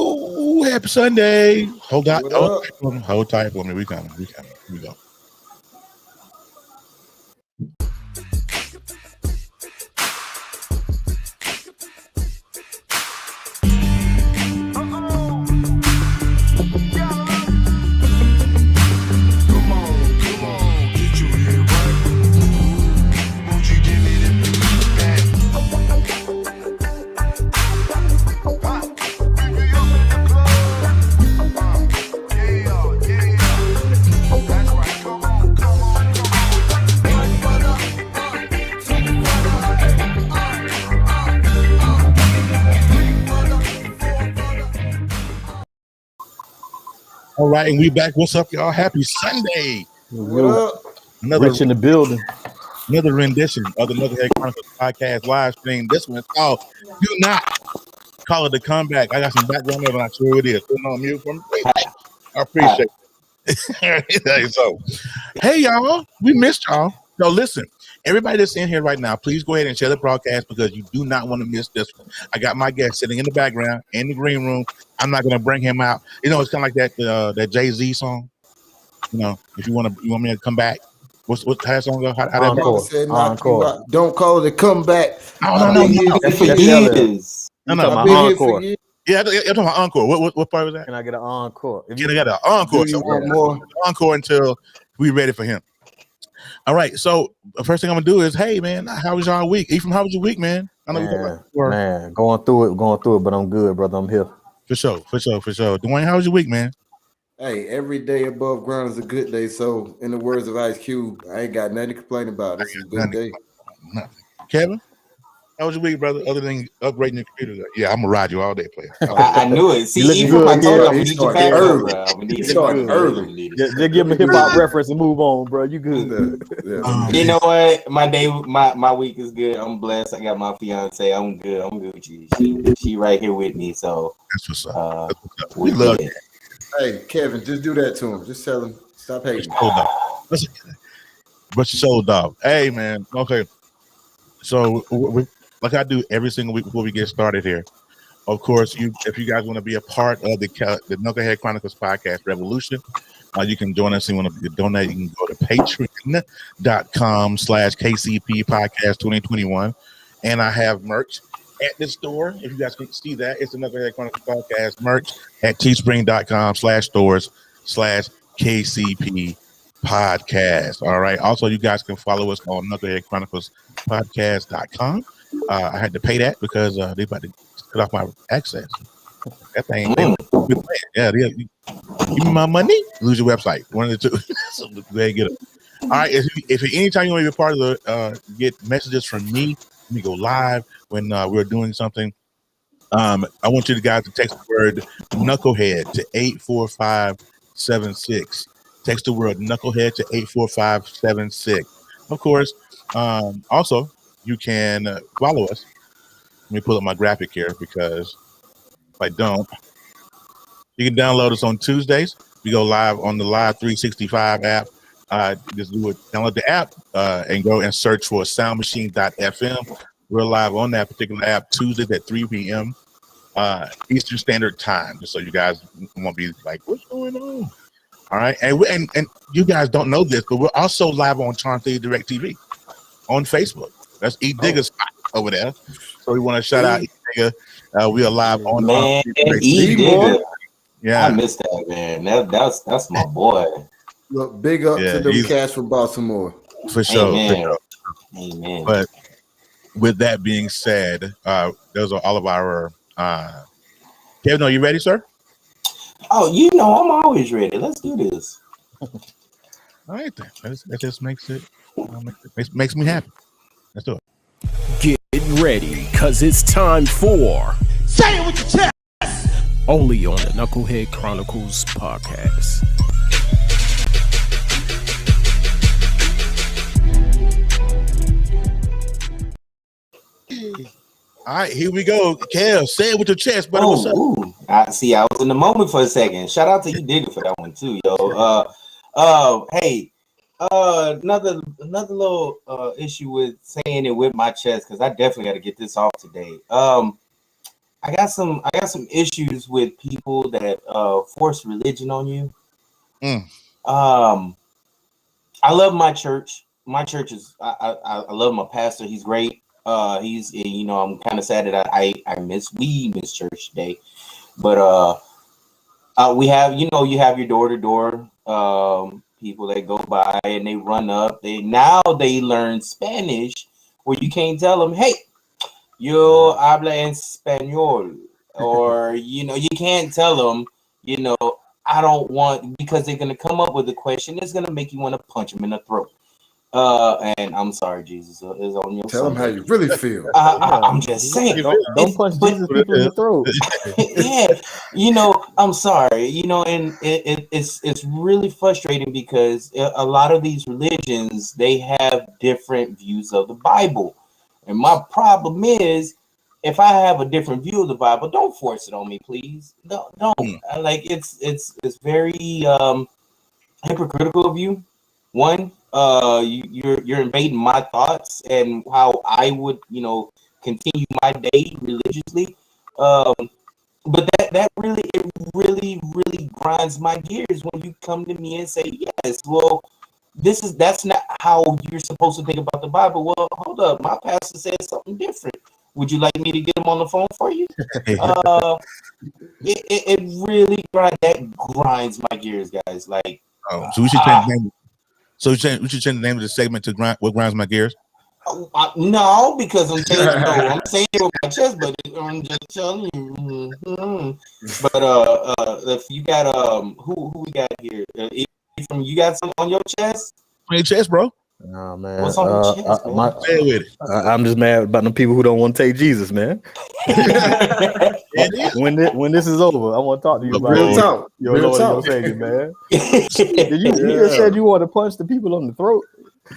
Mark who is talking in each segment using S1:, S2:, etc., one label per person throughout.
S1: Ooh, happy Sunday. Hold tight for me. We coming. Here we go. All right, and we back. What's up, y'all? Happy Sunday.
S2: What up?
S1: Another
S2: Rich in the building.
S1: Another rendition of the Knucklehead Chronicles podcast live stream. This one is called Do Not Call It a Comeback. I got some background there, but I'm sure it is. Putting on mute from I appreciate it. So, hey, y'all. We missed y'all. So, listen. Everybody that's in here right now, please go ahead and share the broadcast because you do not want to miss this one. I got my guest sitting in the background in the green room. I'm not going to bring him out. You know, it's kind of like that Jay-Z song. You know, if you want me to come back. What's how that song go? How
S2: Encore.
S1: That
S2: Encore.
S3: Don't call it a comeback.
S1: No.
S2: That's for years.
S3: I've been here for years.
S1: Yeah, you're talking about encore. What part was that?
S2: Can I get an encore?
S1: I got an encore.
S3: Do you want more?
S1: Encore until we ready for him. All right. So the first thing I'm gonna do is, hey man, how was y'all week? Ethan, how was your week, man? I know
S2: man, going through it, but I'm good, brother. I'm here. For
S1: sure. Dwayne, how was your week, man?
S3: Hey, every day above ground is a good day. So, in the words of Ice Cube, I ain't got nothing to complain about. It's a good day.
S1: Nothing. Kevin, how was your week, brother? Other than upgrading your computer, yeah, I'm gonna ride you all day, player.
S4: I knew it. See, even I told you we need you back early. We need you early.
S2: Just give him a hip hop reference and move on, bro. You good?
S4: You know what? My week is good. I'm blessed. I got my fiance. I'm good. I'm good with you. She right here with me. So
S1: that's what's up. We love you.
S3: Hey, Kevin, just do that to him. Just tell him stop hating.
S1: But your soul dog. Hey, man. Okay. So, like I do every single week before we get started here, of course, if you guys want to be a part of the Knucklehead Chronicles podcast revolution, you can join us. You want to donate, you can go to patreon.com/KCP podcast 2021. And I have merch at the store. If you guys can see that, it's the Knucklehead Chronicles podcast merch at teespring.com/stores/KCP podcast. All right. Also, you guys can follow us on Knucklehead Chronicles podcast.com. I had to pay that because they about to cut off my access. That thing, yeah, give me my money, lose your website. One of the two. So go ahead and get it. All right. If anytime you want to be a part of the get messages from me, let me go live when we're doing something. I want you guys to text the word Knucklehead to 84576. Text the word Knucklehead to 84576. Of course, also you can follow us. Let me pull up my graphic here because if I don't, you can download us on Tuesdays. We go live on the Live 365 app. Just download the app and go and search for soundmachine.fm. We're live on that particular app Tuesdays at 3 p.m. Eastern Standard Time, just so you guys won't be like, what's going on? All right, and you guys don't know this, but we're also live on Charm Theory Direct TV on Facebook. That's E Digger's spot over there. So we want to shout out E Digger. We are live on
S4: E Digger.
S1: Yeah,
S4: I missed that, man. That's my boy.
S3: Look, big up to them cats from Baltimore.
S1: For sure.
S4: Amen.
S1: But with that being said, those are all of our. Kevin, are you ready, sir?
S4: Oh, you know I'm always ready. Let's do this.
S1: All right, then. That just makes it makes me happy. Let's do it.
S5: Get ready, because it's time for Say it with your chest.
S6: Only on the Knucklehead Chronicles podcast.
S1: All right, here we go. Kel, say it with your chest, brother. What's up?
S4: I see. I was in the moment for a second. Shout out to you, Digger, for that one too, yo. Hey, another little issue with saying it with my chest, because I definitely got to get this off today. I got some issues with people that force religion on you. I love my church. My church is I love my pastor. He's great. He's, you know, I'm kind of sad that we miss church today, but we have, you know, you have your door-to-door people that go by and they run up. They learn Spanish, where you can't tell them, hey, yo habla en español, or you know, you can't tell them, you know, I don't want, because they're gonna come up with a question that's gonna make you want to punch them in the throat. And I'm sorry, Jesus, is on your.
S3: Tell them how you really feel.
S4: I'm just saying.
S2: Don't punch Jesus people in the throat.
S4: Yeah, you know, I'm sorry, you know, and it's really frustrating because a lot of these religions, they have different views of the Bible, and my problem is, if I have a different view of the Bible, don't force it on me, please. Don't. Like, it's very hypocritical of you. One, you're invading my thoughts and how I would, you know, continue my day religiously. But that really grinds my gears when you come to me and say, yes, well, that's not how you're supposed to think about the Bible. Well, hold up, my pastor said something different. Would you like me to get him on the phone for you? It really grinds my gears, guys. Like,
S1: so we should change the name. So we should change the name of the segment to what grinds my gears.
S4: No, because I'm saying it with my chest, but I'm just telling you. But if you got who we got here? From you got something on your chest?
S1: On your chest, bro.
S2: Nah, man.
S4: What's on your chest, man?
S1: Say with it.
S2: I'm just mad about the people who don't want to take Jesus, man. when this is over, I want to talk to you about your Lord and your Savior, man. You just said you want to punch the people on the throat.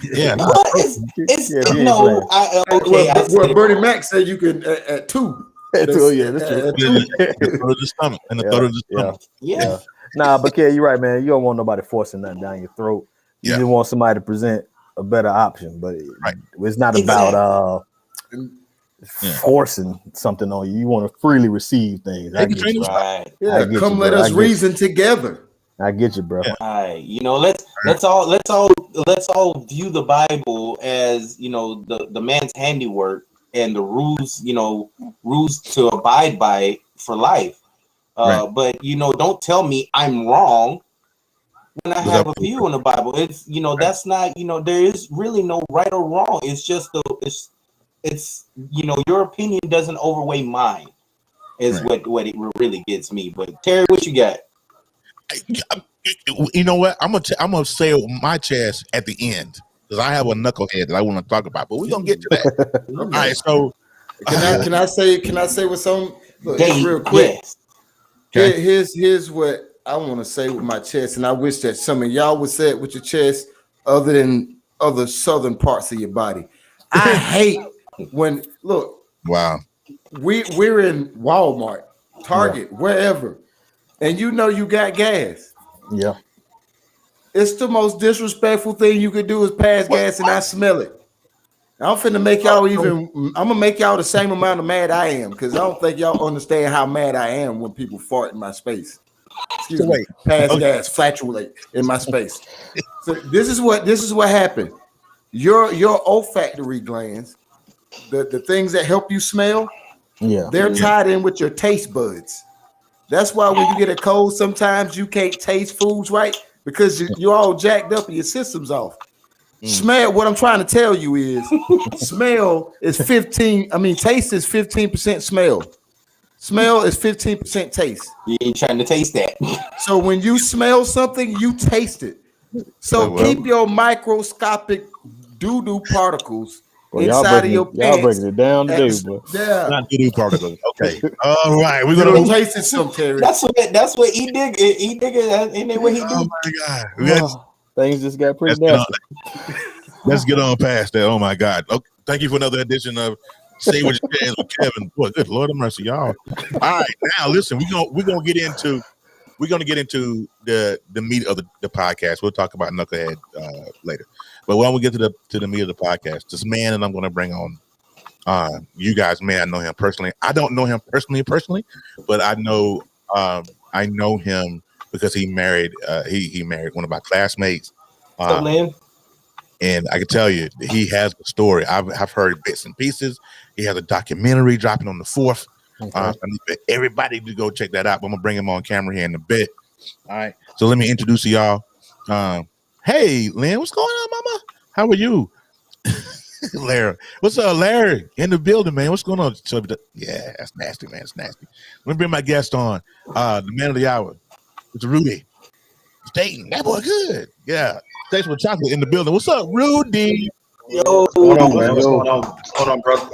S1: Yeah.
S3: Well, Bernie Mac said you could at two.
S2: That's true.
S1: The throat of the stomach and the throat of the stomach.
S4: Yeah.
S2: Nah, but Kay, you're right, man. You don't want nobody forcing nothing down your throat. You just want somebody to present a better option, but it's not about forcing something on you. You want to freely receive things. I get you.
S3: Right. Yeah, come let us reason together.
S2: I get you, bro.
S4: Right. You know, let's all view the Bible as, you know, the man's handiwork and the rules to abide by for life. But you know, don't tell me I'm wrong when I have a view in the Bible. It's, you know, that's not, you know, there is really no right or wrong. It's just it's you know, your opinion doesn't overweigh mine is what it really gets me. But Terry, what you got?
S1: You know what? I'm gonna say my chest at the end, because I have a knucklehead that I want to talk about, but we're gonna get to that. All right, so
S3: can I say what's on? Look, real quick. Yes. Here's what I want to say with my chest, and I wish that some of y'all would say it with your chest, other than other southern parts of your body. I hate when we're in Walmart, Target, wherever, and you know you got gas.
S2: Yeah.
S3: It's the most disrespectful thing you could do is pass gas and I smell it. I'm finna make y'all I'm gonna make y'all the same amount of mad I am, because I don't think y'all understand how mad I am when people fart in my space. Excuse me. Pass gas, flatulate in my space. So this is what happened. Your olfactory glands, the things that help you smell, they're tied in with your taste buds. That's why when you get a cold, sometimes you can't taste foods right, because you're all jacked up and your system's off. Smell, what I'm trying to tell you is smell is 15. I mean, taste is 15% smell. Smell is 15% taste.
S4: You ain't trying to taste that.
S3: So when you smell something, you taste it. So keep your microscopic doo-doo particles
S2: Well,
S3: inside of your
S2: y'all
S3: pants.
S2: breaking it down today, but
S3: Yeah.
S1: Not doo-doo particles. Okay. All right. We're
S3: You
S1: gonna
S3: don't taste it some, Terry.
S4: That's what E Digger ain't that what he do?
S1: Oh my God. Let's
S2: things just got pretty
S1: get on,
S2: nasty.
S1: let's get on past that. Oh my God. Okay, thank you for another edition of Say What You Can with Kevin. Boy, good Lord of mercy, y'all. All right, now listen, we're gonna get into the meat of the podcast. We'll talk about Knucklehead later. But when we get to the meat of the podcast, this man that I'm gonna bring on, you guys may not know him personally. I don't know him personally, but I know him because he married one of my classmates. And I can tell you, he has a story. I've heard bits and pieces. He has a documentary dropping on the 4th. Okay. I need for everybody to go check that out. But I'm gonna bring him on camera here in a bit. All right. So let me introduce y'all. Hey, Lynn, what's going on, Mama? How are you? Larry, what's up, Larry? In the building, man. What's going on? Yeah, that's nasty, man. It's nasty. Let me bring my guest on. The man of the hour. It's Roody Staton. That boy good. Yeah. Thanks for chocolate in the building. What's up, Rudy?
S5: Yo, what's going on, man? What's going on? What's going on, brother?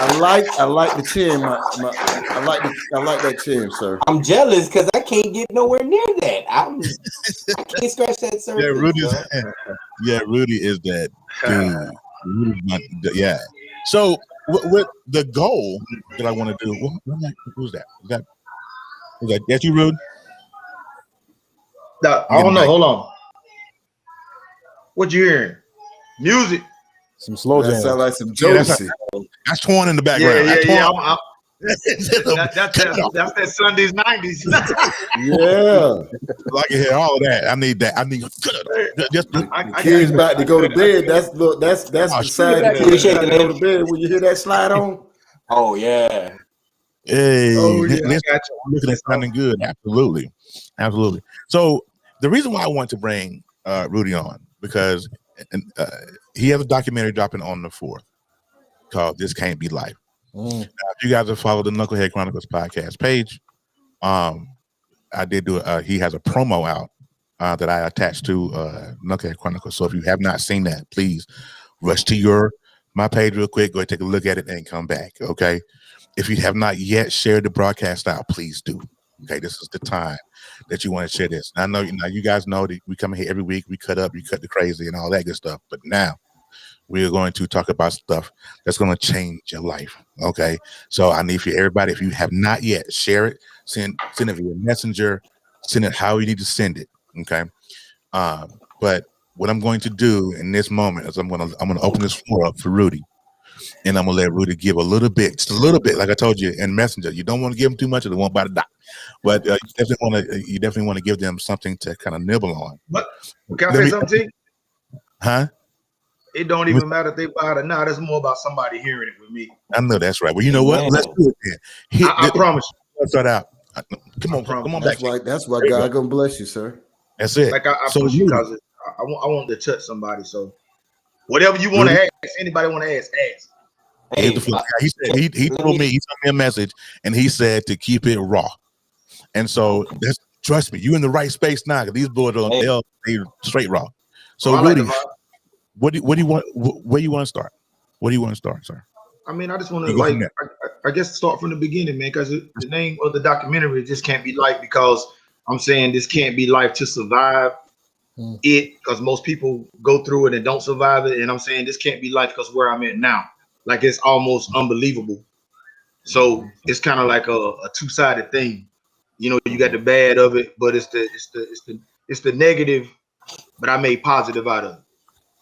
S3: I like the chin. I like that chin, sir.
S4: I'm jealous because I can't get nowhere near that. I can't scratch that surface.
S1: Rudy is that dude. Yeah. So with the goal that I want to do, who's that? Is that you, Rudy?
S5: No, I don't know. Hold on. What you hearing? Music.
S2: Some slow jams.
S3: That sounds like some Josie.
S1: That's torn in the background.
S5: Yeah. That's that Sundays 90s.
S3: Yeah.
S1: I can hear all of that. I need that. I need
S3: kids about to go to bed. That's the side the kids about to go to bed when you hear that slide on.
S4: Oh yeah.
S1: Hey,
S5: looking
S1: at sounding good. Absolutely. So the reason why I want to bring Rudy on, because he has a documentary dropping on the 4th called "This Can't Be Life." Now, if you guys have followed the Knucklehead Chronicles podcast page, I did do he has a promo out that I attached to Knucklehead Chronicles. So if you have not seen that, please rush to my page real quick. Go ahead, take a look at it and come back. Okay. If you have not yet shared the broadcast out, please do. Okay, this is the time that you want to share this. I know you guys know that we come here every week, we cut up, you cut the crazy and all that good stuff. But now we are going to talk about stuff that's going to change your life. Okay. So I need for everybody, if you have not yet, share it, send it via messenger, send it how you need to send it. Okay. But what I'm going to do in this moment is I'm going to open this floor up for Rudy. And I'm gonna let Rudy give a little bit, just a little bit, like I told you in Messenger. You don't want to give them too much, or they won't buy the doc. But you definitely want to give them something to kind of nibble on.
S5: But can I say something?
S1: Huh?
S5: It don't even matter if they buy it or not. It's more about somebody hearing it with me.
S1: I know that's right. Well, you know what? Let's do it then.
S5: I promise you.
S1: Let's start out. Come on back.
S3: That's why God gonna bless you, sir.
S1: That's it.
S5: Like I push you because I want to touch somebody. So whatever you want to ask, anybody want to ask.
S1: Hey, he told me, he sent me a message and he said to keep it raw. And so trust me, you in the right space now, because these boys are they straight raw. So Rudy, what do you want? Where you want to start? What do you want to start, sir?
S5: I mean, I just want to I guess start from the beginning, man, because the name of the documentary just can't be life, because I'm saying this can't be life to survive it, because most people go through it and don't survive it. And I'm saying this can't be life because where I'm at now. Like, it's almost unbelievable. So it's kind of like a two-sided thing. You know, you got the bad of it, but it's the negative, but I made positive out of it.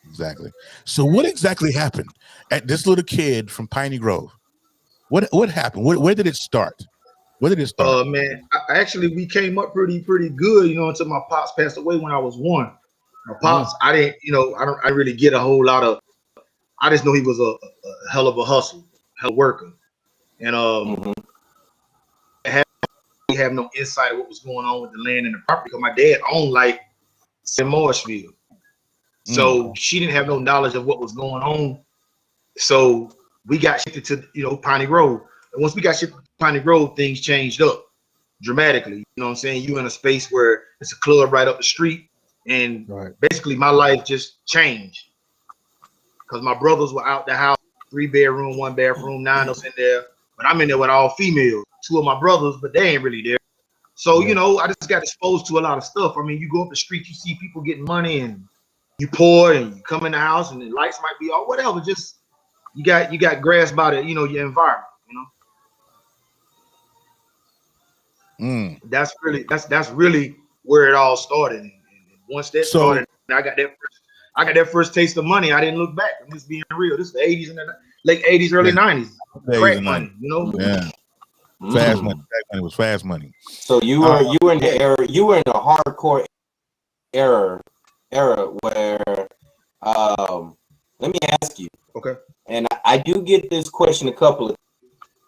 S1: Exactly. So what exactly happened at this little kid from Piney Grove? What happened? Where did it start? Where did it start?
S5: Man, we came up pretty good, until my pops passed away when I was 1. My pops, I didn't really get a whole lot of. I just know he was a hell of a hell worker, and we have no insight of what was going on with the land and the property, because my dad owned like in Morrisville, so she didn't have no knowledge of what was going on. So we got shifted to Piney Grove, and once we got shifted to Piney Grove, things changed up dramatically. You know what I'm saying? You in a space where it's a club right up the street, and basically my life just changed. because my brothers were out the house, 3-bedroom, 1-bathroom, 9 us in there. But I'm in there with all females, 2 of my brothers, but they ain't really there. So, you know, I just got exposed to a lot of stuff. I mean, you go up the street, you see people getting money, and you poor, and you come in the house, and the lights might be off, whatever. Just you got grasped by the, you know, your environment. You know, that's really where it all started. And once that started, I got that first taste of money. I didn't look back. I'm just being real. This is the 80s and the late 80s, early 90s. Crack money, you know.
S1: Yeah. Fast money. Back when it was fast money.
S4: So you were in the era. You were in the hardcore era where. Let me ask you.
S5: Okay.
S4: And I do get this question a couple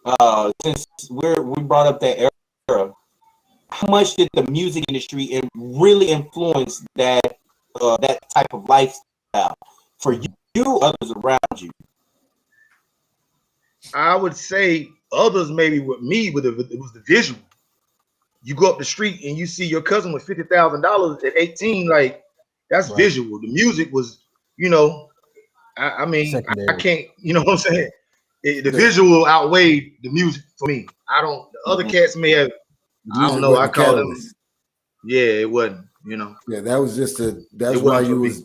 S4: of since we brought up that era. How much did the music industry really influence that type of lifestyle for you, others around you?
S5: I would say others maybe with me, it was the visual. You go up the street and you see your cousin with $50,000 at 18, like that's visual. The music was, you know, I mean, I can't, you know what I'm saying? The visual outweighed the music for me. The other cats may have, I don't know, I call them. Yeah, it wasn't, you know.
S3: Yeah, that was just that's why you was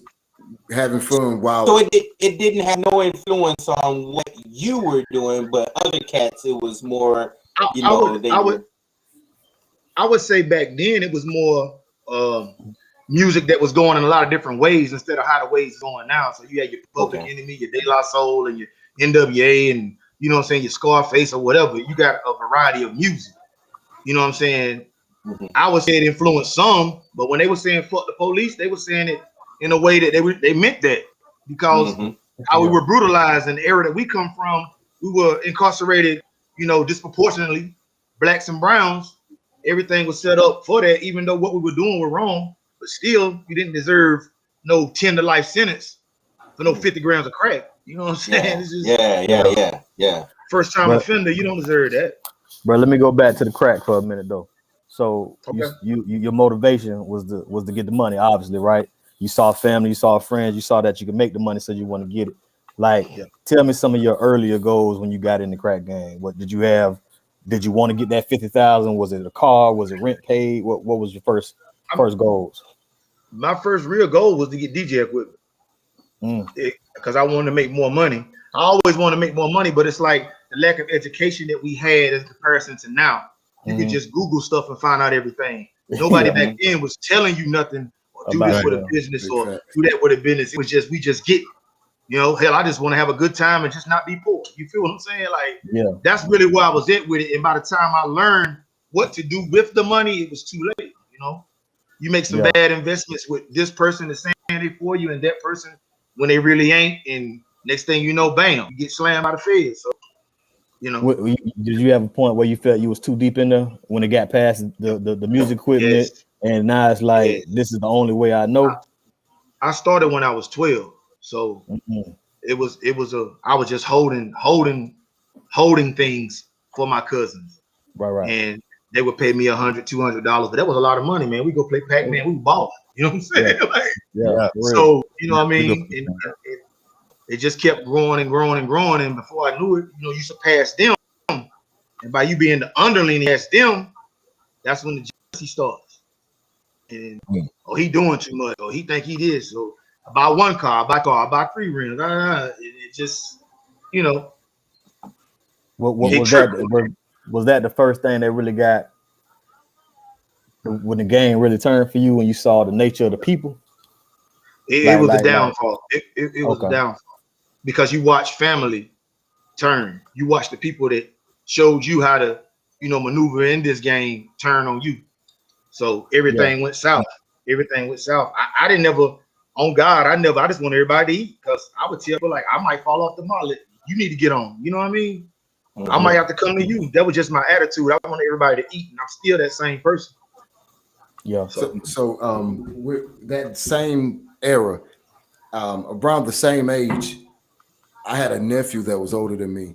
S3: having fun while.
S4: So it didn't have no influence on what you were doing, but other cats, it was more, you know,
S5: I would say back then it was more music that was going in a lot of different ways instead of how the ways going now. So you had your Public Enemy, your De La Soul, and your NWA, and you know what I'm saying, your Scarface or whatever. You got a variety of music. You know what I'm saying? I would say it influenced some, but when they were saying "fuck the police," they were saying it in a way that they meant that, because how we were brutalized in the era that we come from, we were incarcerated, you know, disproportionately, blacks and browns. Everything was set up for that, even though what we were doing was wrong, but still, you didn't deserve no 10 to life sentence for no 50 grams of crack. You know what I'm saying?
S4: Yeah.
S5: First time offender, you don't deserve that.
S2: Bro, let me go back to the crack for a minute though. So your motivation was to get the money, obviously, right? You saw family, you saw friends, you saw that you could make the money, so you want to get it. Like, tell me some of your earlier goals when you got in the crack game. What did you have? Did you want to get that 50,000? Was it a car? Was it rent paid? What was your first goals?
S5: My first real goal was to get DJ equipment because I wanted to make more money. I always want to make more money, but it's like the lack of education that we had in comparison to now. You could just Google stuff and find out everything. Nobody back then was telling you nothing, or do this with a business, or do that with a business. It was just, we just get, you know, hell, I just want to have a good time and just not be poor. You feel what I'm saying? Like, that's really where I was at with it. And by the time I learned what to do with the money, it was too late. You know, you make some bad investments with this person that's saying it for you, and that person when they really ain't. And next thing you know, bam, you get slammed by the feds. So, you know,
S2: did you have a point where you felt you was too deep in there when it got past the music equipment, and now it's like this is the only way I know?
S5: I started when I was 12, so it was I was just holding things for my cousins,
S2: right,
S5: and they would pay me $100-$200, but that was a lot of money, man. We go play Pac-Man, we balling, you know what I'm saying? So you know what I mean. And it just kept growing and growing and growing, and before I knew it, you know, you surpassed them, and by you being the underling against them, that's when the jealousy starts. And he doing too much, or he think he did. So I buy one car, I buy 3 rims. It just, you know.
S2: What was that? Was that the first thing that really got when the game really turned for you, when you saw the nature of the people?
S5: It was the downfall. It was the downfall. Because you watch family turn. You watch the people that showed you how to, you know, maneuver in this game turn on you. So everything went south. Everything went south. I didn't never, on God, I just want everybody to eat, because I would tell people, like, I might fall off the mollet. You need to get on. You know what I mean? I might have to come to you. That was just my attitude. I want everybody to eat, and I'm still that same person.
S2: Yeah.
S3: So with that same era, around the same age, I had a nephew that was older than me,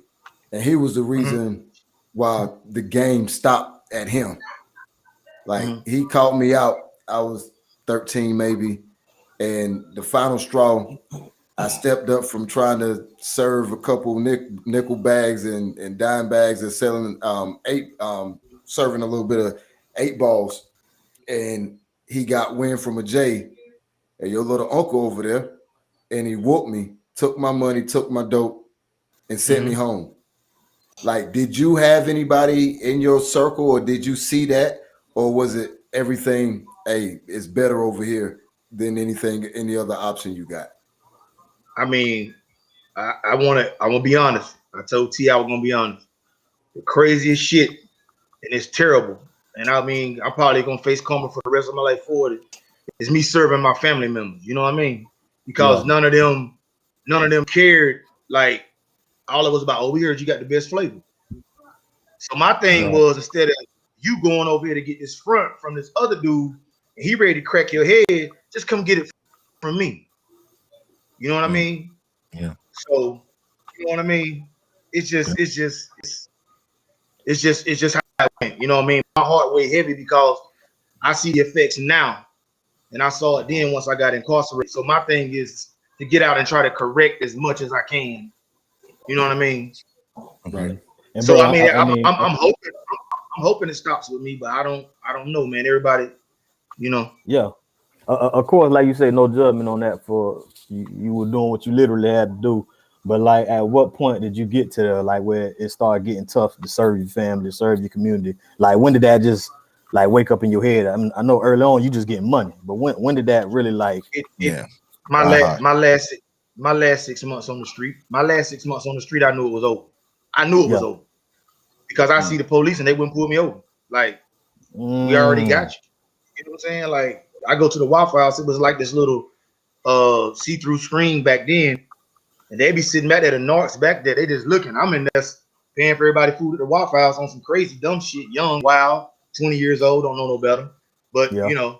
S3: and he was the reason why the game stopped at him. Like, he called me out. I was 13 maybe, and the final straw, I stepped up from trying to serve a couple nickel bags and dime bags and selling serving a little bit of 8 balls. And he got wind from a J, and your little uncle over there, and he whooped me, took my money, took my dope, and sent me home. Like, did you have anybody in your circle, or did you see that, or was it everything? Hey, it's better over here than any other option you got?
S5: I mean, I'm gonna be honest. I told T I was gonna be honest. The craziest shit, and it's terrible. And I mean, I'm probably gonna face karma for the rest of my life for it. It's me serving my family members. You know what I mean? Because none of them cared. Like, all of us about, oh, we heard you got the best flavor. So my thing was, instead of you going over here to get this front from this other dude, and he ready to crack your head, just come get it from me. You know what I mean?
S1: Yeah.
S5: So, you know what I mean? It's just how it went. You know what I mean? My heart weighed heavy because I see the effects now, and I saw it then once I got incarcerated. So my thing is to get out and try to correct as much as I can. You know what I mean?
S3: Right.
S2: And
S5: So
S2: bro,
S5: I'm hoping it stops with me, but I don't know, man. Everybody, you know.
S2: Yeah. Of course, like you say, no judgment on that. For you were doing what you literally had to do. But like, at what point did you get to like where it started getting tough to serve your family, to serve your community? Like, when did that just like wake up in your head? I know early on you just getting money, but when did that really like?
S5: My last 6 months on the street. My last 6 months on the street, I knew it was over. I knew it was over because I see the police and they wouldn't pull me over. Like, we already got you. You know what I'm saying? Like, I go to the Waffle House. It was like this little see-through screen back then, and they be sitting back there, the narcs back there. They just looking. I'm in there paying for everybody food at the Waffle House on some crazy dumb shit. Young, wild, 20 years old, don't know no better. But you know,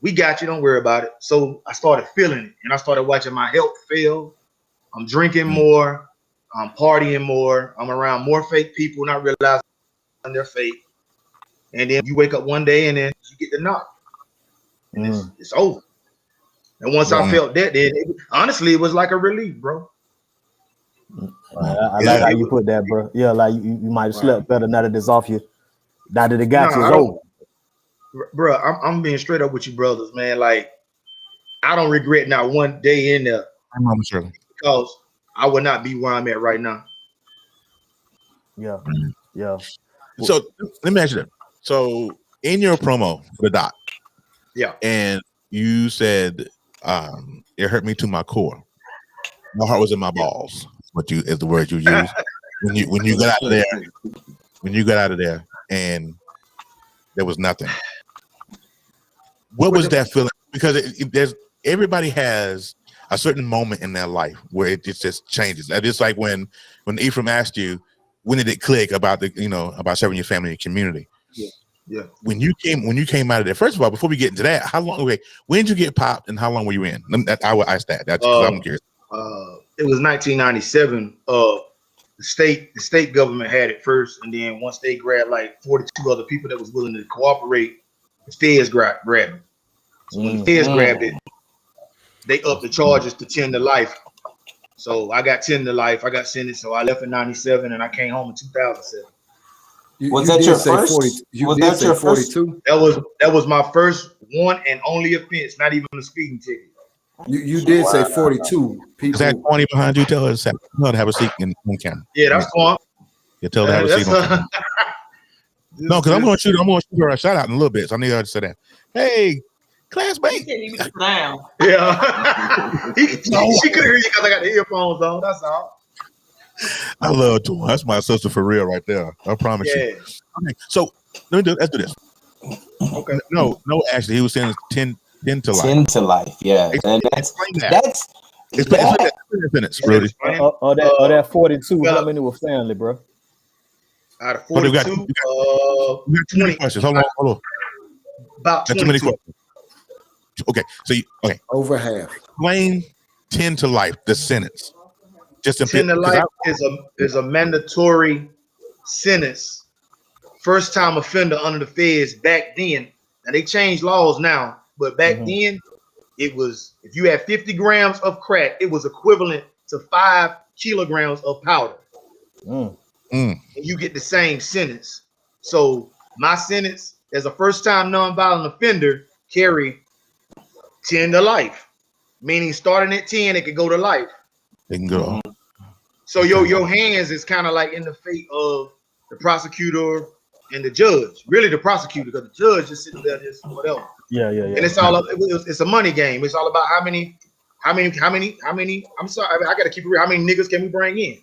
S5: we got you. Don't worry about it. So I started feeling it, and I started watching my health fail. I'm drinking more. I'm partying more. I'm around more fake people, not realizing they're fake. And then you wake up one day, and then you get the knock. And it's over. And once I felt that, then honestly, it was like a relief, bro.
S2: I like how you put that, bro. Yeah, like you might have slept better now that it's off you. Now that it got you, it's over.
S5: Bro, I'm being straight up with you, brothers, man. Like, I don't regret not one day in there because I would not be where I'm at right now.
S2: Yeah, yeah.
S1: So let me ask you that. So in your promo for the doc, and you said it hurt me to my core. My heart was in my balls. What you is the word you use when you got out of there. When you got out of there and there was nothing. What was that feeling? Because there's everybody has a certain moment in their life where it just changes. And it's like when Ephraim asked you, when did it click about about serving your family and community?
S5: Yeah.
S1: When you came out of there, first of all, before we get into that, how long? Okay, when did you get popped, and how long were you in? I will ask that. That's because I'm curious.
S5: It was 1997. The state government had it first, and then once they grabbed like 42 other people that was willing to cooperate, the feds grabbed it. So when the feds grabbed it, they upped the charges to 10 to life. So I got 10 to life. I got sentenced. So I left in 97, and I came home in 2007.
S4: Was that your first?
S3: You did say 42?
S5: That was my first one and only offense, not even a speeding ticket.
S3: You did say 42 people.
S1: Is that 20 behind you? Tell her to have a seat in camera.
S5: Yeah, that's fine.
S1: You tell her to have a seat on camera. No, because I'm going to shoot her a shout out in a little bit. So I need her to say that. Hey, classmate.
S4: Down.
S5: Yeah. She couldn't hear you because I got the earphones on. That's all.
S1: I love Tor. That's my sister for real right there. I promise you. Okay, so let's do this.
S5: Okay.
S1: No, actually, he was saying 10 to life.
S4: 10 to life, yeah. And that's
S1: minutes, Rudy.
S2: That 42, how many were family, bro?
S5: Out of 42,
S1: we got too many questions. Hold on.
S5: About 22. Too many questions.
S1: Okay, so
S3: over half.
S1: Explain 10 to life, the sentence. Just
S5: 10 to life is a mandatory sentence. First time offender under the feds back then. Now they changed laws now, but back then it was, if you had 50 grams of crack, it was equivalent to 5 kilograms of powder. And you get the same sentence. So my sentence as a first-time nonviolent offender carry 10 to life, meaning starting at 10, it could go to life.
S1: They can go.
S5: So your hands is kind of like in the fate of the prosecutor and the judge. Really, the prosecutor, because the judge just sitting there just whatever.
S2: Yeah.
S5: And it's all it's a money game. It's all about how many. I'm sorry, I gotta keep it real. How many niggas can we bring in?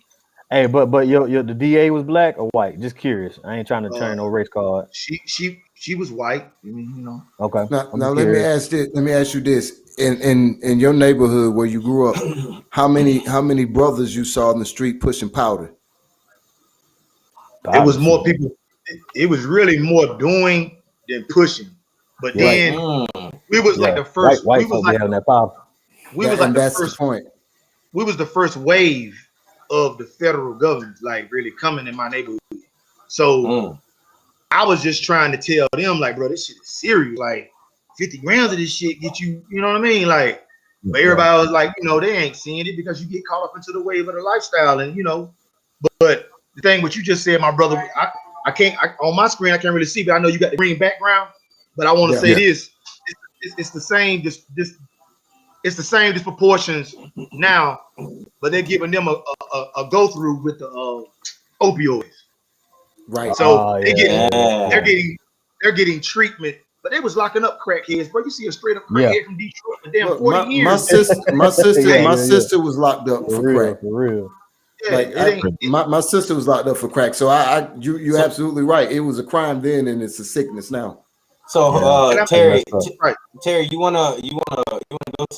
S2: Hey, but the DA was black or white? Just curious. I ain't trying to turn no race card.
S5: She was white. I mean, you know.
S2: Okay.
S3: Now let me ask you this. In your neighborhood where you grew up, how many brothers you saw in the street pushing powder?
S5: It was more people. It was really more doing than pushing. But then we was like the first.
S2: White folks having that power.
S5: We was like the first point. We was the first wave of the federal government, like really coming in my neighborhood. So I was just trying to tell them, like, bro, this shit is serious. Like 50 grams of this shit get you, you know what I mean? Like, but everybody was like, you know, they ain't seeing it because you get caught up into the wave of the lifestyle, and you know. But the thing what you just said, my brother, I can't on my screen I can't really see, but I know you got the green background. But I want to say this: it's the same. It's the same disproportions now, but they're giving them a go through with the opioids. Right. So they're getting treatment, but they was locking up crackheads. Bro, you see a straight up crackhead from Detroit for damn 40 years.
S3: My sister was locked up for crack.
S2: For real.
S3: Yeah, like my sister was locked up for crack. So you're absolutely right. It was a crime then, and it's a sickness now.
S4: So Terry, you wanna go to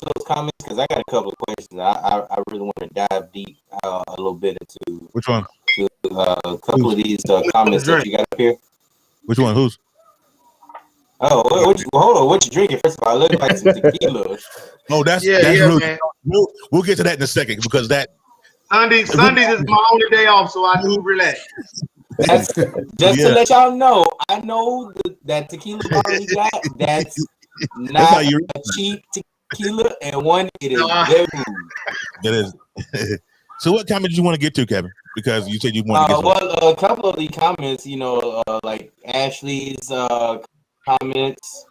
S4: those comments, because I got a couple of questions. I really want to dive deep a little bit into
S1: which one?
S4: A couple of these comments that you got up here.
S1: Which one? Who's?
S4: Oh, hold on. What you drinking? First of all, it looks like some tequila.
S1: Oh, that's really, man. We'll get to that in a second, because that
S5: Sundays is my only day off, so I do relax.
S4: Just to let y'all know, I know that tequila bottle he got, that's not a cheap tequila, and one, it is very good.
S1: It is. So what comment did you want to get to, Kevin? Because you said you wanted to get
S4: well, a couple of the comments, you know, like Ashley's comments.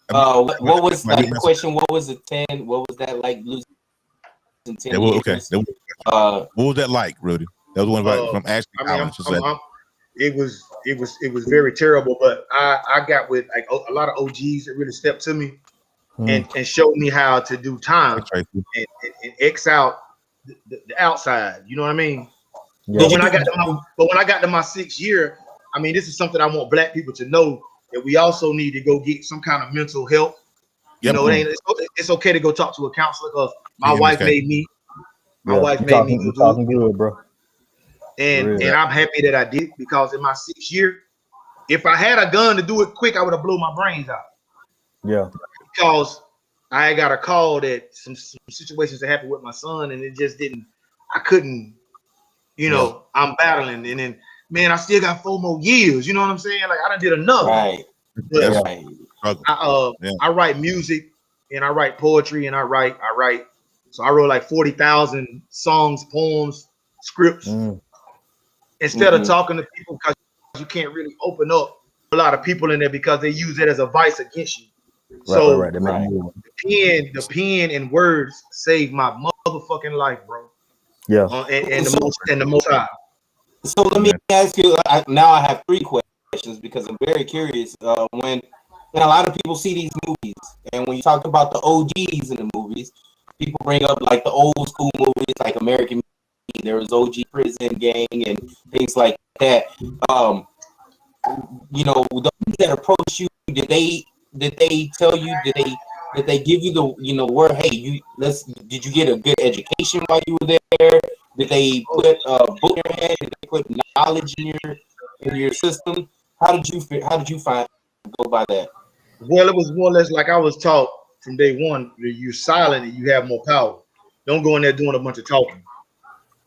S4: What was like the question? What was the 10? What was that like losing 10 years?
S1: What was that like, Rudy? That was one from Ashley.
S5: It was very terrible, but I got with like a lot of OGs that really stepped to me and showed me how to do time and X out the outside. You know what I mean? Yeah. But when I got to my 6th year, I mean, this is something I want black people to know, that we also need to go get some kind of mental health. You know, it's okay to go talk to a counselor, because my wife made me. My wife made me.
S2: Talking good, bro.
S5: And I'm happy that I did, because in my 6th year, if I had a gun to do it quick, I would have blew my brains out.
S2: Yeah.
S5: Because I got a call that some situations that happened with my son, and it just I couldn't, you know, I'm battling. And then, man, I still got 4 more years. You know what I'm saying? Like, I done did enough.
S4: Right.
S5: But I write music, and I write poetry, and I write. So I wrote like 40,000 songs, poems, scripts. Instead of talking to people, because you can't really open up a lot of people in there, because they use it as a vice against you. The pen and words saved my motherfucking life, bro.
S2: Yeah.
S5: And the most high.
S4: So let me ask you. Now I have 3 questions, because I'm very curious. When a lot of people see these movies, and when you talk about the OGs in the movies, people bring up like the old school movies, like American. There was OG Prison Gang and things like that. You know, the ones that approach you, did they tell you? Did they give you the word? Hey, did you get a good education while you were there? Did they put a book in your head? Did they put knowledge in your system? How did you go by that?
S5: Well, it was more or less like I was taught from day one. You're silent and you have more power. Don't go in there doing a bunch of talking.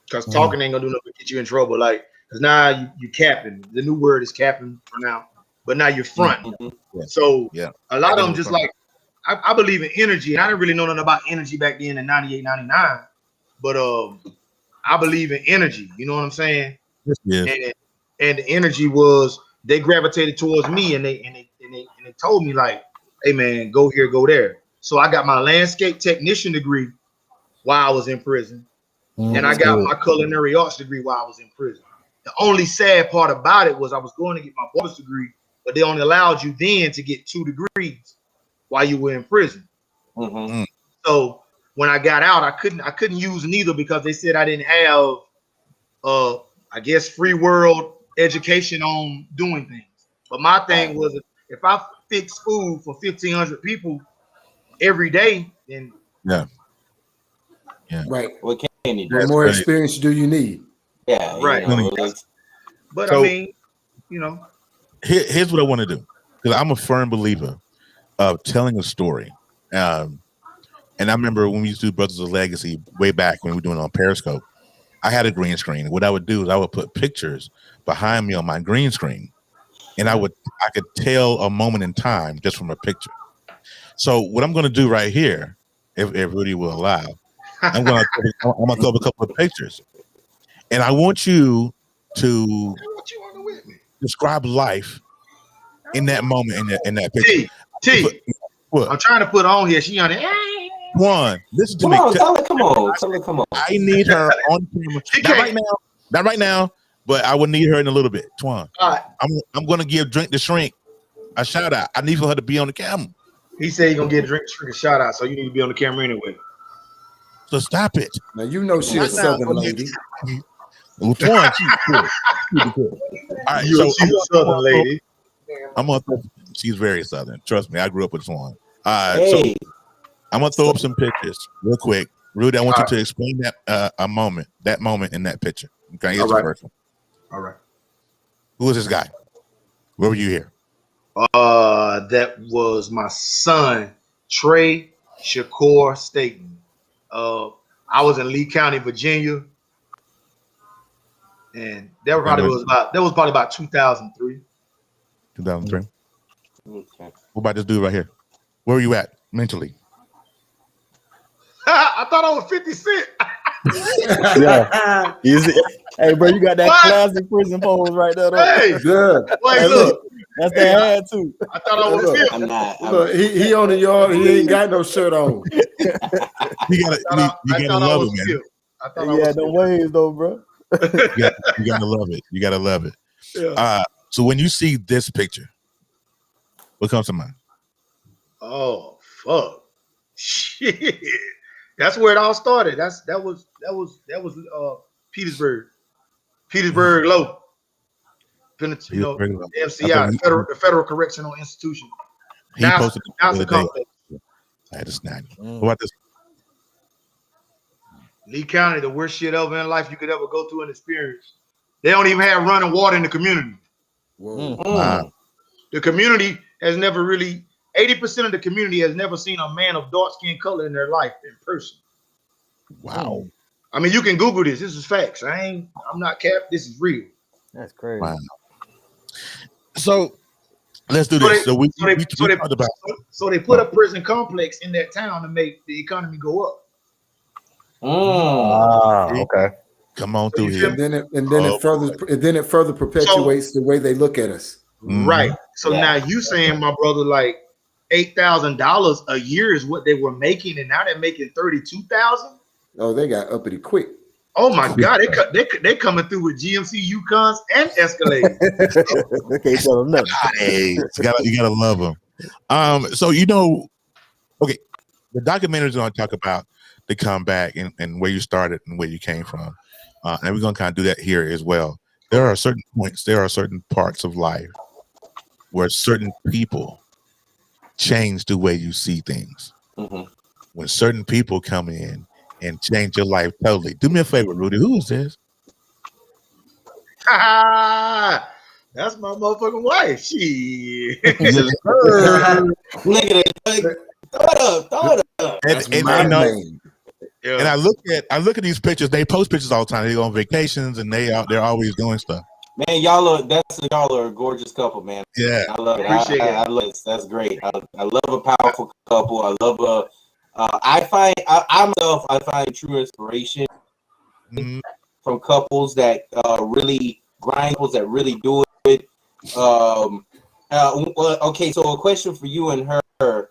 S5: Because talking ain't gonna do nothing but get you in trouble. Like, because now you capping. The new word is capping for now. But now you're front. So a lot of them just like I believe in energy, and I didn't really know nothing about energy back then in 98, 99. But I believe in energy. You know what I'm saying?
S1: Yes.
S5: And the energy was they gravitated towards me, and they told me like, hey man, go here, go there. So I got my landscape technician degree while I was in prison, and I got my culinary arts degree while I was in prison. The only sad part about it was I was going to get my barber's degree, but they only allowed you then to get 2 degrees while you were in prison.
S4: Mm-hmm.
S5: So when I got out, I couldn't use neither because they said I didn't have I guess free world education on doing things. But my thing was if I fix food for 1,500 people every day, then
S1: yeah.
S3: Right.
S4: What can you do?
S3: What more experience do you need?
S4: Yeah,
S5: right. But so, I mean, you know,
S1: here's what I want to do, because I'm a firm believer of telling a story. And I remember when we used to do Brothers of Legacy way back when we were doing it on Periscope, I had a green screen. What I would do is I would put pictures behind me on my green screen, and I could tell a moment in time just from a picture. So what I'm going to do right here, if Rudy will allow, I'm going to throw up a couple of pictures, and I want you to describe life in that moment in that picture.
S5: I'm trying to put on here. She on it.
S1: One, listen to
S4: come
S1: me.
S4: On, come on.
S1: I need her on camera. Not right now, but I would need her in a little bit. Twan,
S5: right.
S1: I'm going to give Drink the Shrink a shout out. I need for her to be on the camera.
S5: He said he's going to give Drink the Shrink a shout out, so you need to be on the camera anyway.
S1: So stop it.
S3: Now you know she's a Southern lady.
S1: Well, Twan, she's cool. All right, so
S5: she's a Southern lady.
S1: She's very Southern. Trust me, I grew up with Twan.
S4: Hey.
S1: So I'm gonna throw up some pictures real quick. Rudy, I want you to explain that moment in that picture. Okay, here's the first one. All right. Who was this guy? Where were you here?
S5: That was my son, Trey Shakur Staton. I was in Lee County, Virginia, and that was probably about 2003.
S1: 2003. Okay. What about this dude right here? Where were you at mentally?
S5: I thought I was 50 Cent.
S2: Yeah. Hey, bro, you got that classic prison pose right there. Though.
S5: Hey, good. Wait, look.
S2: That's the ad too.
S5: I thought I was 50.
S4: I'm not.
S3: Look, he on the yard. He ain't got no shirt on.
S1: You gotta love it, man.
S5: I thought I was
S2: no ways though, bro.
S1: You gotta love it. You gotta love it. Yeah. So when you see this picture, what comes to mind?
S5: Oh fuck! Shit, that's where it all started. That was Petersburg Low. MCI, the Federal Correctional Institution.
S1: He posted the complex. I had a snack. What about this?
S5: Lee County, the worst shit ever in life you could ever go through and experience. They don't even have running water in the community.
S1: Wow.
S5: The community has never really, 80% of the community has never seen a man of dark skin color in their life in person.
S1: Wow.
S5: I mean, you can Google this. This is facts. I'm not capped. This is real.
S2: That's crazy.
S1: Wow. So let's do this. So
S5: they put a prison complex in that town to make the economy go up.
S2: Okay.
S1: Come on through here.
S3: And then it further perpetuates the way they look at us.
S5: Right. So now you saying, my brother, like $8,000 a year is what they were making, and now they're making $32,000.
S3: Oh, they got uppity quick.
S5: Oh my God, they coming through with GMC Yukons and Escalade.
S2: Okay, so no.
S1: Hey, you gotta love them. So okay, the documentary is going to talk about the comeback and where you started and where you came from, and we're going to kind of do that here as well. There are certain points, there are certain parts of life where certain people change the way you see things. Mm-hmm. When certain people come in and change your life totally. Do me a favor, Rudy. Who is this?
S5: That's my motherfucking wife. She.
S4: Look at it. Throw it up.
S1: And I look at these pictures. They post pictures all the time. They go on vacations and they're always doing stuff.
S4: Man, y'all are a gorgeous couple, man.
S1: Yeah,
S4: I love it.
S5: Appreciate it.
S4: I love it. That's great. I love a powerful couple. I love I find true inspiration from couples that really grind, couples that really do it. Okay, so a question for you and her,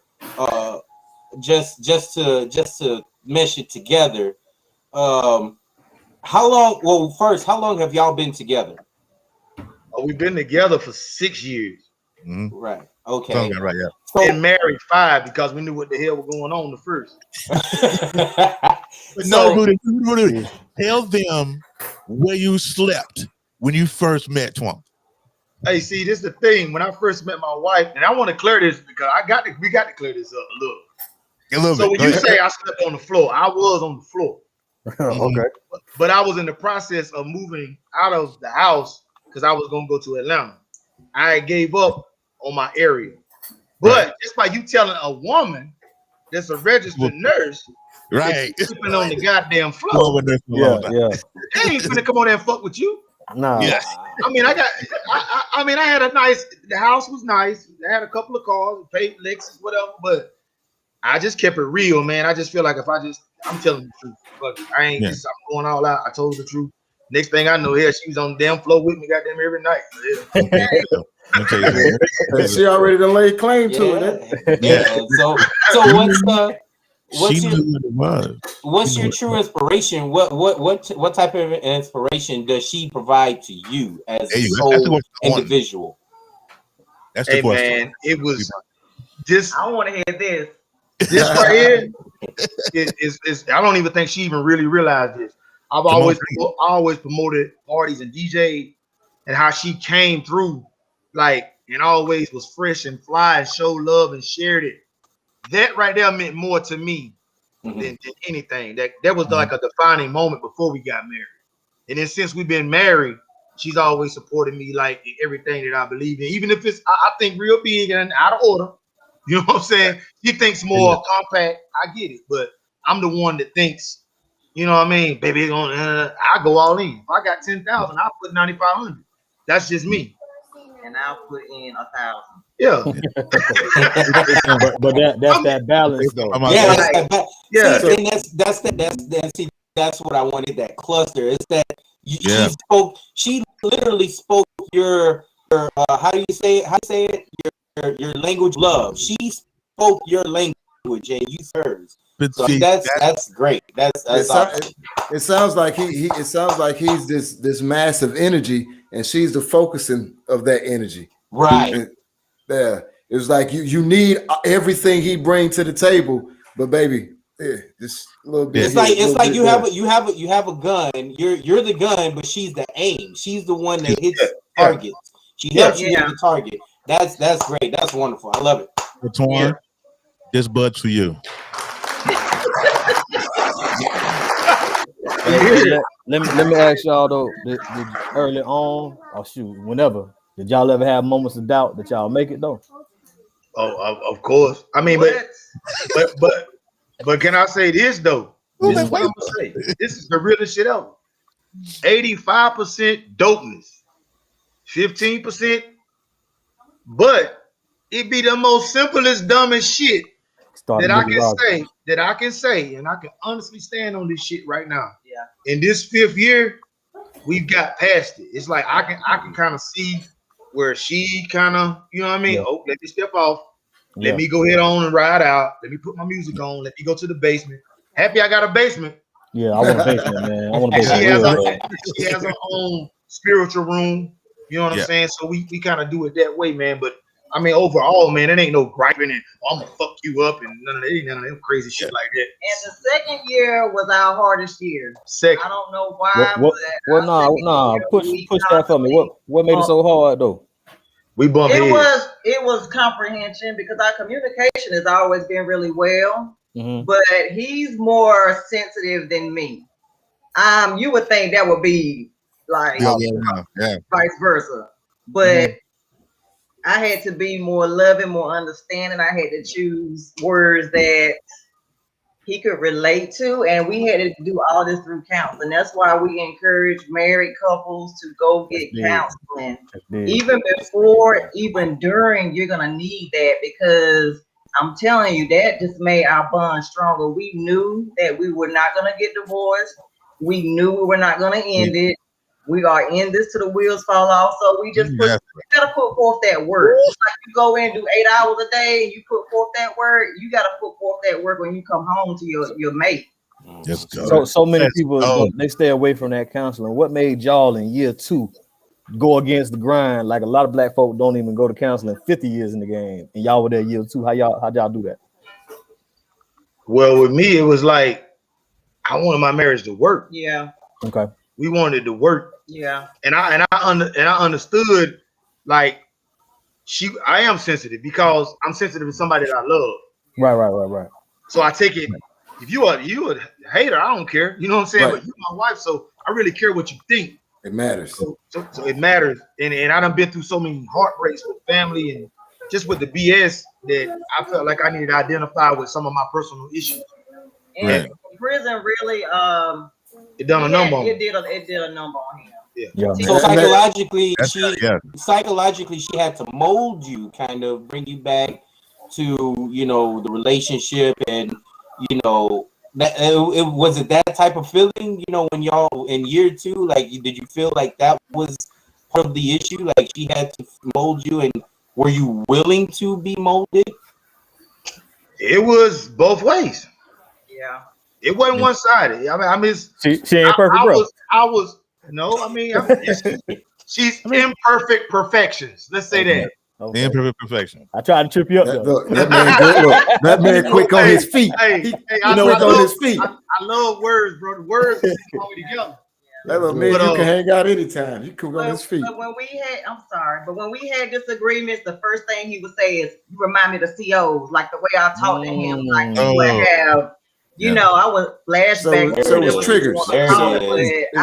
S4: just to mesh it together. How long? Well, first, how long have y'all been together?
S5: Oh, we've been together for 6 years.
S4: Right. Okay.
S1: Sounds about right. Yeah.
S4: So,
S5: And married 5 because we knew what the hell was going on the first.
S1: But no, Rudy, tell them where you slept when you first met Twunk.
S5: Hey, see, this is the thing. When I first met my wife, and I want to clear this because we got to clear this up a little. So when you say I slept on the floor, I was on the floor.
S2: Okay.
S5: But I was in the process of moving out of the house because I was gonna go to Atlanta. I gave up on my area. But just by you telling a woman that's a registered nurse,
S1: right,
S5: sleeping on the goddamn floor,
S2: yeah,
S5: they ain't gonna come on there and fuck with you.
S2: Nah.
S1: Yeah.
S5: I mean, I had a nice. The house was nice. I had a couple of cars, paid Lexus, whatever. But I just kept it real, man. I just feel like I'm telling the truth. Fuck it. I ain't I'm going all out. I told the truth. Next thing I know, here she was on the damn floor with me, goddamn every night.
S3: She already done laid claim to it.
S4: Yeah. So what's your true inspiration? What type of inspiration does she provide to you as a whole individual?
S1: That's the question.
S5: Man, it was this.
S7: I want to hear this.
S5: This right here is I don't even think she even really realized this. I've always promoted parties and DJ and how she came through like and always was fresh and fly and showed love and shared it. That right there meant more to me than anything. That was like a defining moment before we got married. And then since we've been married, she's always supported me like in everything that I believe in, even if it's I think real big and out of order. You know what I'm saying? She thinks more compact. I get it, but I'm the one that thinks, you know what I mean? Baby, I go all in. If I got 10,000, I'll put 9,500. That's just me.
S7: And I'll put in 1,000.
S5: Yeah.
S2: but that's that balance though.
S4: Yeah. See, that's what I wanted. That cluster. It's that she literally spoke your how do you say it? Your language love. She spoke your language and you hers. So that's great. That's awesome.
S3: It sounds like he's this massive energy, and she's the focusing of that energy.
S4: Right.
S3: It was like you need everything he brings to the table, but baby, just a little bit.
S4: It's like you have a gun. You're the gun, but she's the aim. She's the one that hits targets. She helps you hit the target. That's great. That's wonderful. I love it.
S1: Torn, this bud's for you.
S2: Let me ask y'all though. Did early on, whenever, did y'all ever have moments of doubt that y'all make it though?
S5: Oh, of course. I mean, but can I say this though? This is what I'm gonna say. This is the realest shit ever. 85% dopeness, 15%. But it be the most simplest, dumbest shit that I can say, and I can honestly stand on this shit right now. Yeah. In this 5th year, we've got past it. It's like I can kind of see where she kind of, you know what I mean? Yeah. Oh, let me step off. Let me go head on and ride out. Let me put my music on. Let me go to the basement. Happy I got a basement.
S2: Yeah, I want a basement, man. I want a basement.
S5: She has her own spiritual room. You know what I'm saying? So we kind of do it that way, man. But I mean, overall, man, it ain't no griping and I'm gonna fuck you up and none of that crazy shit like that.
S7: And the 2nd year was our hardest year.
S5: Second.
S7: I don't know why.
S2: Push that for me. What made it so hard though?
S5: We bumped heads.
S7: It was comprehension because our communication has always been really well. But he's more sensitive than me. You would think that would be like vice versa, but I had to be more loving, more understanding. I had to choose words that he could relate to, and we had to do all this through counseling. That's why we encourage married couples to go get counseling. Even before, even during, you're gonna need that, because I'm telling you, that just made our bond stronger. We knew that we were not gonna get divorced. We knew we were not gonna end it. We are in this till the wheels fall off. So we just you gotta put forth that work. Just like you go in and do 8 hours a day and you put forth that work, you gotta put forth that work when you come home to your mate.
S2: So many people they stay away from that counseling. What made y'all in year 2 go against the grind? Like a lot of black folk don't even go to counseling 50 years in the game, and y'all were there year 2. How'd y'all do that?
S5: Well, with me, it was like I wanted my marriage to work.
S7: Yeah.
S2: Okay.
S5: We wanted to work.
S7: Yeah.
S5: And I understood, like, I am sensitive because I'm sensitive to somebody that I love.
S2: Right.
S5: So I take it, if you a hater, I don't care. You know what I'm saying? Right. But you're my wife, so I really care what you think.
S3: It matters.
S5: So it matters. And I done been through so many heartbreaks with family and just with the BS that I felt like I needed to identify with some of my personal issues.
S7: And prison really
S5: it done a number on him.
S7: It did a number on him.
S2: Yeah.
S4: So psychologically, she had to mold you, kind of bring you back to, you know, the relationship, and you know that it was it that type of feeling, you know, when y'all in year 2, like, did you feel like that was part of the issue? Like she had to mold you, and were you willing to be molded?
S5: It was both ways.
S7: Yeah.
S5: It wasn't one-sided. I mean,
S2: she ain't perfect, bro.
S5: She's imperfect perfections. Let's say that.
S1: Okay. Imperfect perfection.
S2: I tried to trip you up.
S3: That man good. Look, that man quick on his feet.
S5: Hey,
S3: I
S5: love words, bro. The words all together.
S3: That little man, you can hang out anytime. You can go on his feet.
S7: But when we had disagreements, the first thing he would say is, "You remind me of the COs, like the way I talk to him, like he would have." You know, I was flashback.
S3: So it was triggers.
S7: I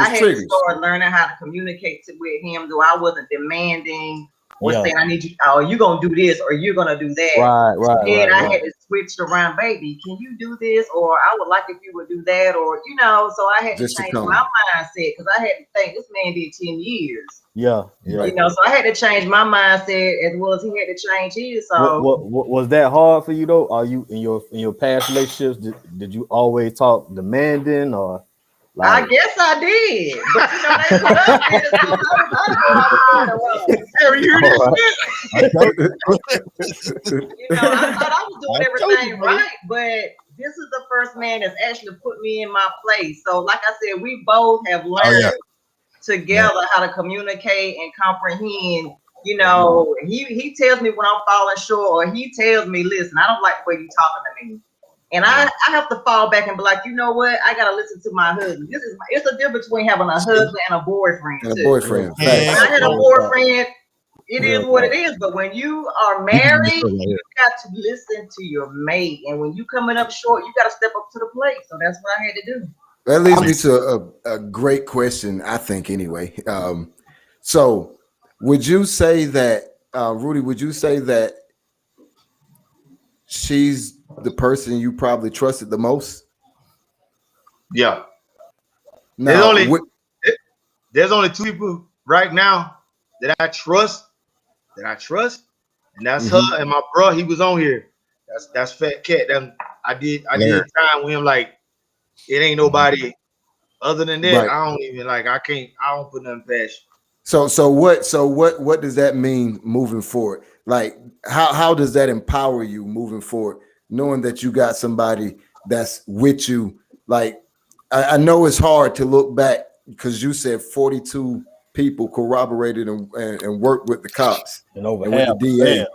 S7: had to start learning how to communicate with him, though I wasn't demanding or saying, I need you, or you gonna do this or you're gonna do that.
S2: Right.
S7: And I had to switch around, baby. Can you do this? Or I would like if you would do that, or you know, so I had to change my mindset, because I had to think this man did 10 years.
S2: Yeah.
S7: You know, so I had to change my mindset as well as he had to change his. So
S2: what was that hard for you though? Are you in your past relationships? Did you always talk demanding, or?
S7: Like, I guess I did, but you know they put up with it. You know, I thought I was doing everything right, but this is the first man that's actually put me in my place. So, like I said, we both have learned together how to communicate and comprehend. You know, he tells me when I'm falling short, or he tells me, listen, I don't like the way you're talking to me. And I have to fall back and be like, you know what? I gotta listen to my husband. It's a difference between having a husband and a boyfriend.
S3: And a boyfriend.
S7: When I had a boyfriend, it is what it is. But when you are married, you got to listen to your mate. And when you coming up short, you got to step up to the plate. So that's what I had to do.
S3: That leads me to a great question, I think, anyway. So would you say that, Rudy, would you say that she's the person you probably trusted the most?
S5: Yeah.
S3: Now,
S5: there's only 2 people right now that I trust, and that's her and my bro. He was on here. That's Fat Cat. I did time with him. Like, it ain't nobody other than that. Right. I don't put nothing past you.
S3: So what does that mean moving forward? Like, how does that empower you moving forward, knowing that you got somebody that's with you? Like, I know it's hard to look back, because you said 42 people corroborated and worked with the cops
S2: and over
S3: with the DA.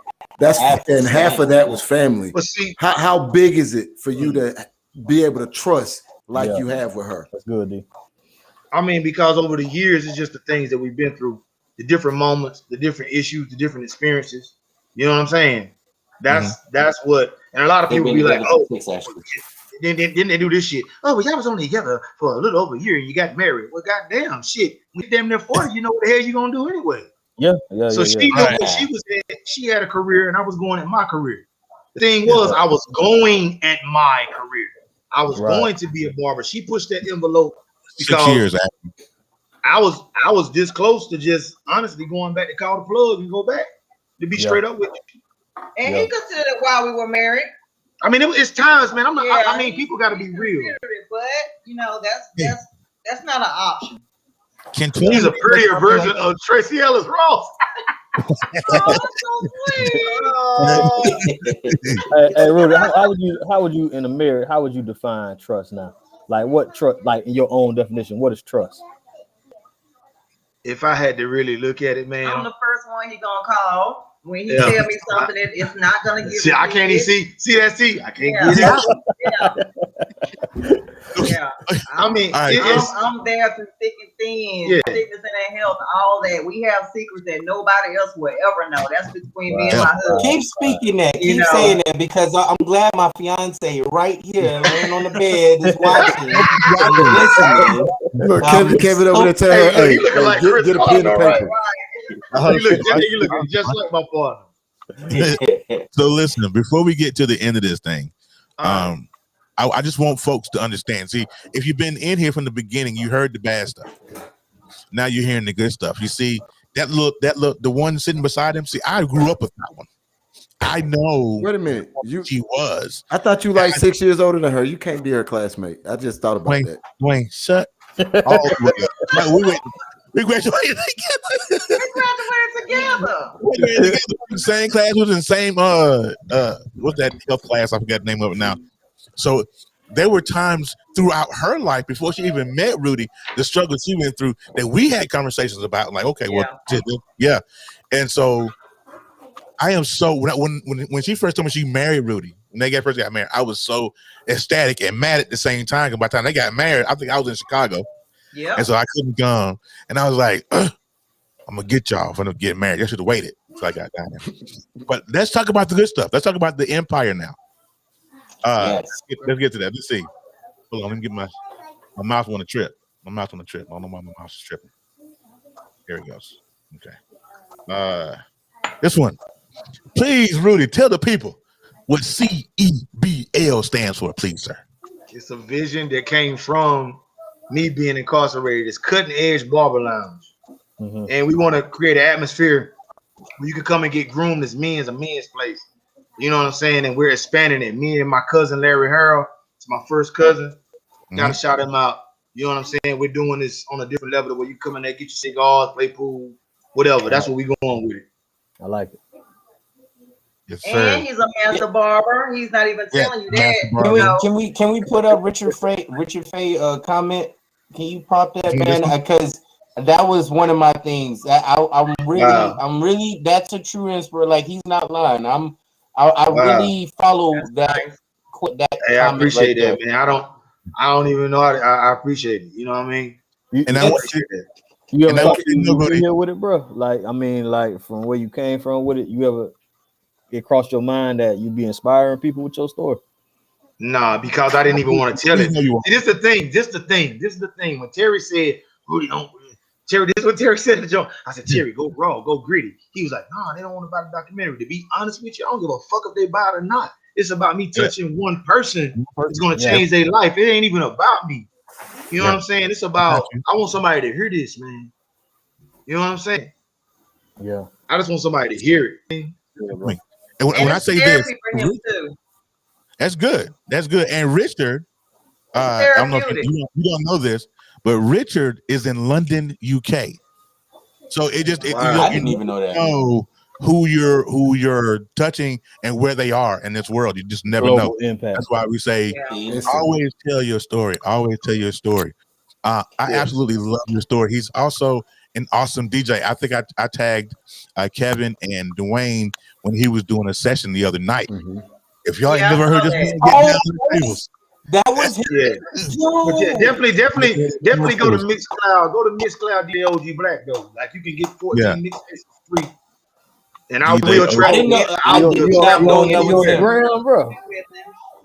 S3: And half of that was family.
S5: But see,
S3: how big is it for you to be able to trust like you have with her?
S2: That's good, D.
S5: I mean, because over the years, it's just the things that we've been through, the different moments, the different issues, the different experiences. You know what I'm saying? That's what, and a lot of people be like, oh, didn't they do this shit? Oh, well, y'all was only together for a little over a year and you got married. Well, goddamn shit, we damn near 40. You know what the hell you gonna do anyway? So she knew what she was at. She had a career, and I was going at my career. The thing was, I was going at my career. I was going to be a barber. She pushed that envelope
S1: 6 years after.
S5: I was this close to just honestly going back to call the plug and go back, to be straight up with you.
S7: And he considered it while we were married.
S5: I mean, it's times, man. I mean, people got to be real.
S7: But you know, that's not an option.
S5: He's a prettier version of Tracy Ellis Ross.
S7: Oh, that's so sweet.
S2: Hey, Rudy, how would you in a marriage? How would you define trust now? Like what trust? Like in your own definition, what is trust?
S5: If I had to really look at it, man,
S7: I'm the first one he gonna call when he tell me something that it's not gonna give.
S5: See, I can't even see that. I can't get it.
S7: Yeah.
S5: I mean,
S7: I'm there through thick and thin, sickness and health, all that. We have secrets that nobody else will ever know. That's between me and my husband.
S4: Keep speaking that. Keep saying that, because I'm glad my fiance right here laying on the bed is watching. Listening.
S3: Look, Kevin over there tell her, hey, get a pen and paper.
S5: You looking just like my father.
S1: So listen, before we get to the end of this thing, I just want folks to understand. See, if you've been in here from the beginning, you heard the bad stuff. Now you're hearing the good stuff. You see that look, the one sitting beside him. See, I grew up with that one. I know.
S3: Wait a minute,
S1: she was.
S3: I thought you like 6 years older than her. You can't be her classmate. I just thought about that.
S1: Dwayne, shut all the way up. We graduated together. Same class, was in the same what's that health class? I forgot the name of it now. So there were times throughout her life before she even met Rudy, the struggles she went through, that we had conversations about. Like, okay, and so I am so when she first told me she married Rudy, when they first got married, I was so ecstatic and mad at the same time. Because by the time they got married, I think I was in Chicago. Yeah. And so I couldn't come. And I was like, I'm gonna get y'all for them to get married. Y'all should have waited until I got down there. But let's talk about the good stuff. Let's talk about the empire now. Let's get to that. Let's see. Hold on, let me get my mouth on a trip. My mouth on a trip. I don't know why my mouth is tripping. Here it goes. Okay. This one. Please, Rudy, tell the people what CEBL stands for, please, sir.
S5: It's a vision that came from me being incarcerated. It's Cutting Edge Barber Lounge. Mm-hmm. And we want to create an atmosphere where you can come and get groomed as men's a men's place. You know what I'm saying? And we're expanding it. Me and my cousin Larry Harrell, it's my first cousin. Gotta shout him out. You know what I'm saying? We're doing this on a different level where you come in there, get your cigars, play pool, whatever. That's what we're going with it.
S2: I like it.
S1: Yes, sir.
S7: And he's a master barber. He's not even telling you that.
S4: Can we put up Richard Fay comment? Can you pop that, man? Because that was one of my things. I'm really that's a true inspiration. Like, he's not lying. I really follow that.
S5: Hey, I appreciate that, man. I don't even know. I appreciate it. You know what I mean?
S2: And I appreciate that. You ever here with it, bro? Like, I mean, like, from where you came from with it, you ever it crossed your mind that you be inspiring people with your story?
S5: Nah, because I didn't even want to tell it. This is the thing. When Terry said, Rudy, Terry, this is what Terry said to Joe. I said, Terry, go raw, go gritty. He was like, nah, they don't want to buy the documentary. To be honest with you, I don't give a fuck if they buy it or not. It's about me touching one person. It's going to change their life. It ain't even about me. You know what I'm saying? It's about, I want somebody to hear this, man. You know what I'm saying?
S2: Yeah.
S5: I just want somebody to hear it.
S1: And when I say this, that's good. That's good. And Richard, I don't know if you don't know this, but Richard is in London, UK. So I didn't even know that. Know who you're touching and where they are in this world. You just never know. Impact. That's why we say always tell your story. Always tell your story. I absolutely love your story. He's also an awesome DJ. I think I tagged Kevin and Dwayne when he was doing a session the other night. Mm-hmm. If y'all ain't never heard this man get down to the tables.
S4: That was
S5: definitely go to Mixcloud. Go to Mixcloud DLG Black though. Like, you can get 14 mixtapes for free. And I will travel. I didn't know. I did not know that was him,
S4: bro.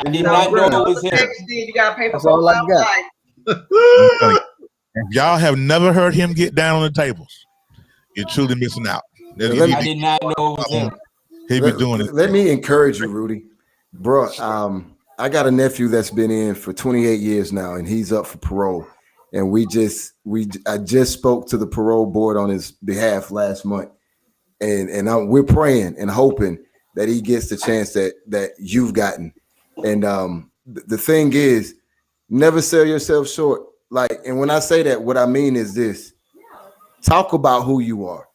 S4: I did not know it was him.
S7: You got to pay for all I got.
S1: If y'all have never heard him get down on the tables, you're truly missing out.
S4: I did not know it was him.
S1: He be doing it.
S3: Let me encourage you, Rudy, bro. I got a nephew that's been in for 28 years now, and he's up for parole. And I just spoke to the parole board on his behalf last month, and we're praying and hoping that he gets the chance that you've gotten. And the thing is, never sell yourself short. Like, and when I say that, what I mean is this: talk about who you are,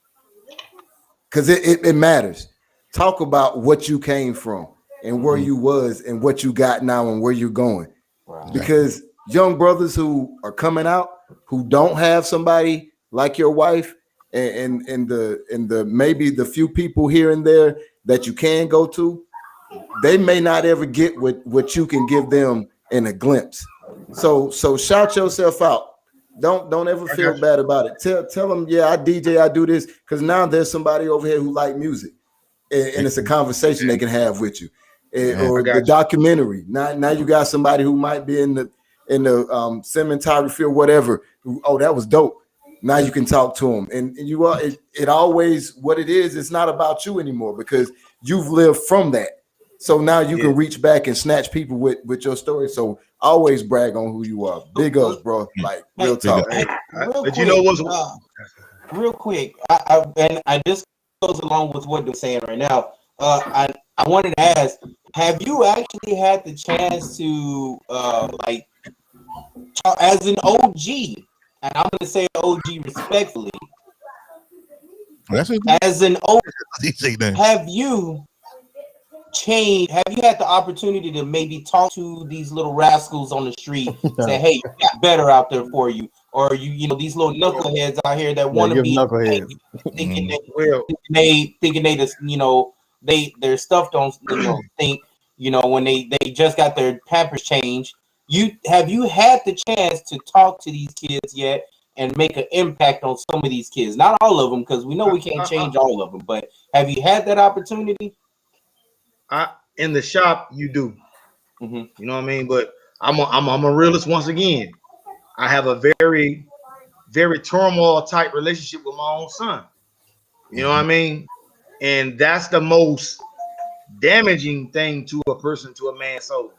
S3: because it matters. Talk about what you came from and where you was and what you got now and where you're going. Wow. Because young brothers who are coming out who don't have somebody like your wife and the maybe the few people here and there that you can go to, they may not ever get what you can give them in a glimpse. So shout yourself out. Don't ever feel bad about it. Tell them, yeah, I DJ, I do this, because now there's somebody over here who like music, and it's a conversation they can have with you. Or the documentary. Now you got somebody who might be in the cinematography or whatever. Oh, that was dope. Now you can talk to them, and you are. It always what it is. It's not about you anymore because you've lived from that. So now you can reach back and snatch people with your story. So always brag on who you are. Big ups, bro. Like real talk.
S5: But you know what's
S4: real quick, I just goes along with what they're saying right now. I wanted to ask, have you actually had the chance to like as an OG, and I'm gonna say OG respectfully, as an OG, have you had the opportunity to maybe talk to these little rascals on the street, say, hey, you got better out there for you, or you know these little knuckleheads out here that want to be thinking they just, you know, their stuff don't, you know, think, you know, when they just got their Pampers changed. Have you had the chance to talk to these kids yet and make an impact on some of these kids? Not all of them, because we know we can't change all of them, but have you had that opportunity?
S5: In the shop, you do. You know what I mean? But I'm a realist once again. I have a very, very turmoil type relationship with my own son. You know what I mean? And that's the most damaging thing to a person, to a man's soul.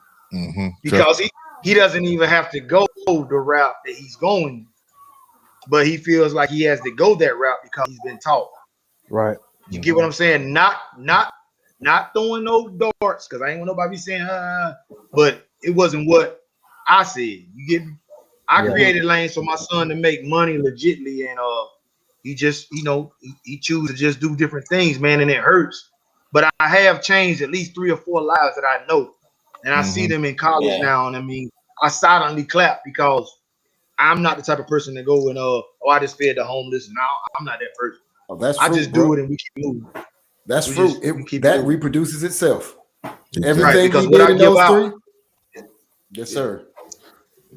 S5: Because he doesn't even have to go the route that he's going, but he feels like he has to go that route because he's been taught.
S2: Right.
S5: You get what I'm saying? Not throwing no darts, because I ain't want nobody be saying, but it wasn't what I said. You get me? I created lanes for my son to make money legitly, and he just, you know, he chooses to just do different things, man, and it hurts. But I have changed at least 3 or 4 lives that I know, and I see them in college now, and I mean, I silently clap because I'm not the type of person to go and I just fed the homeless, and I'm not that person.
S3: Oh, that's
S5: I
S3: fruit,
S5: just
S3: bro.
S5: do it and we keep moving.
S3: That's fruit. That reproduces itself. Everything
S5: right, because
S3: you
S5: what
S3: did
S5: I
S3: in
S5: give
S3: those
S5: out,
S3: 3. Yes, sir.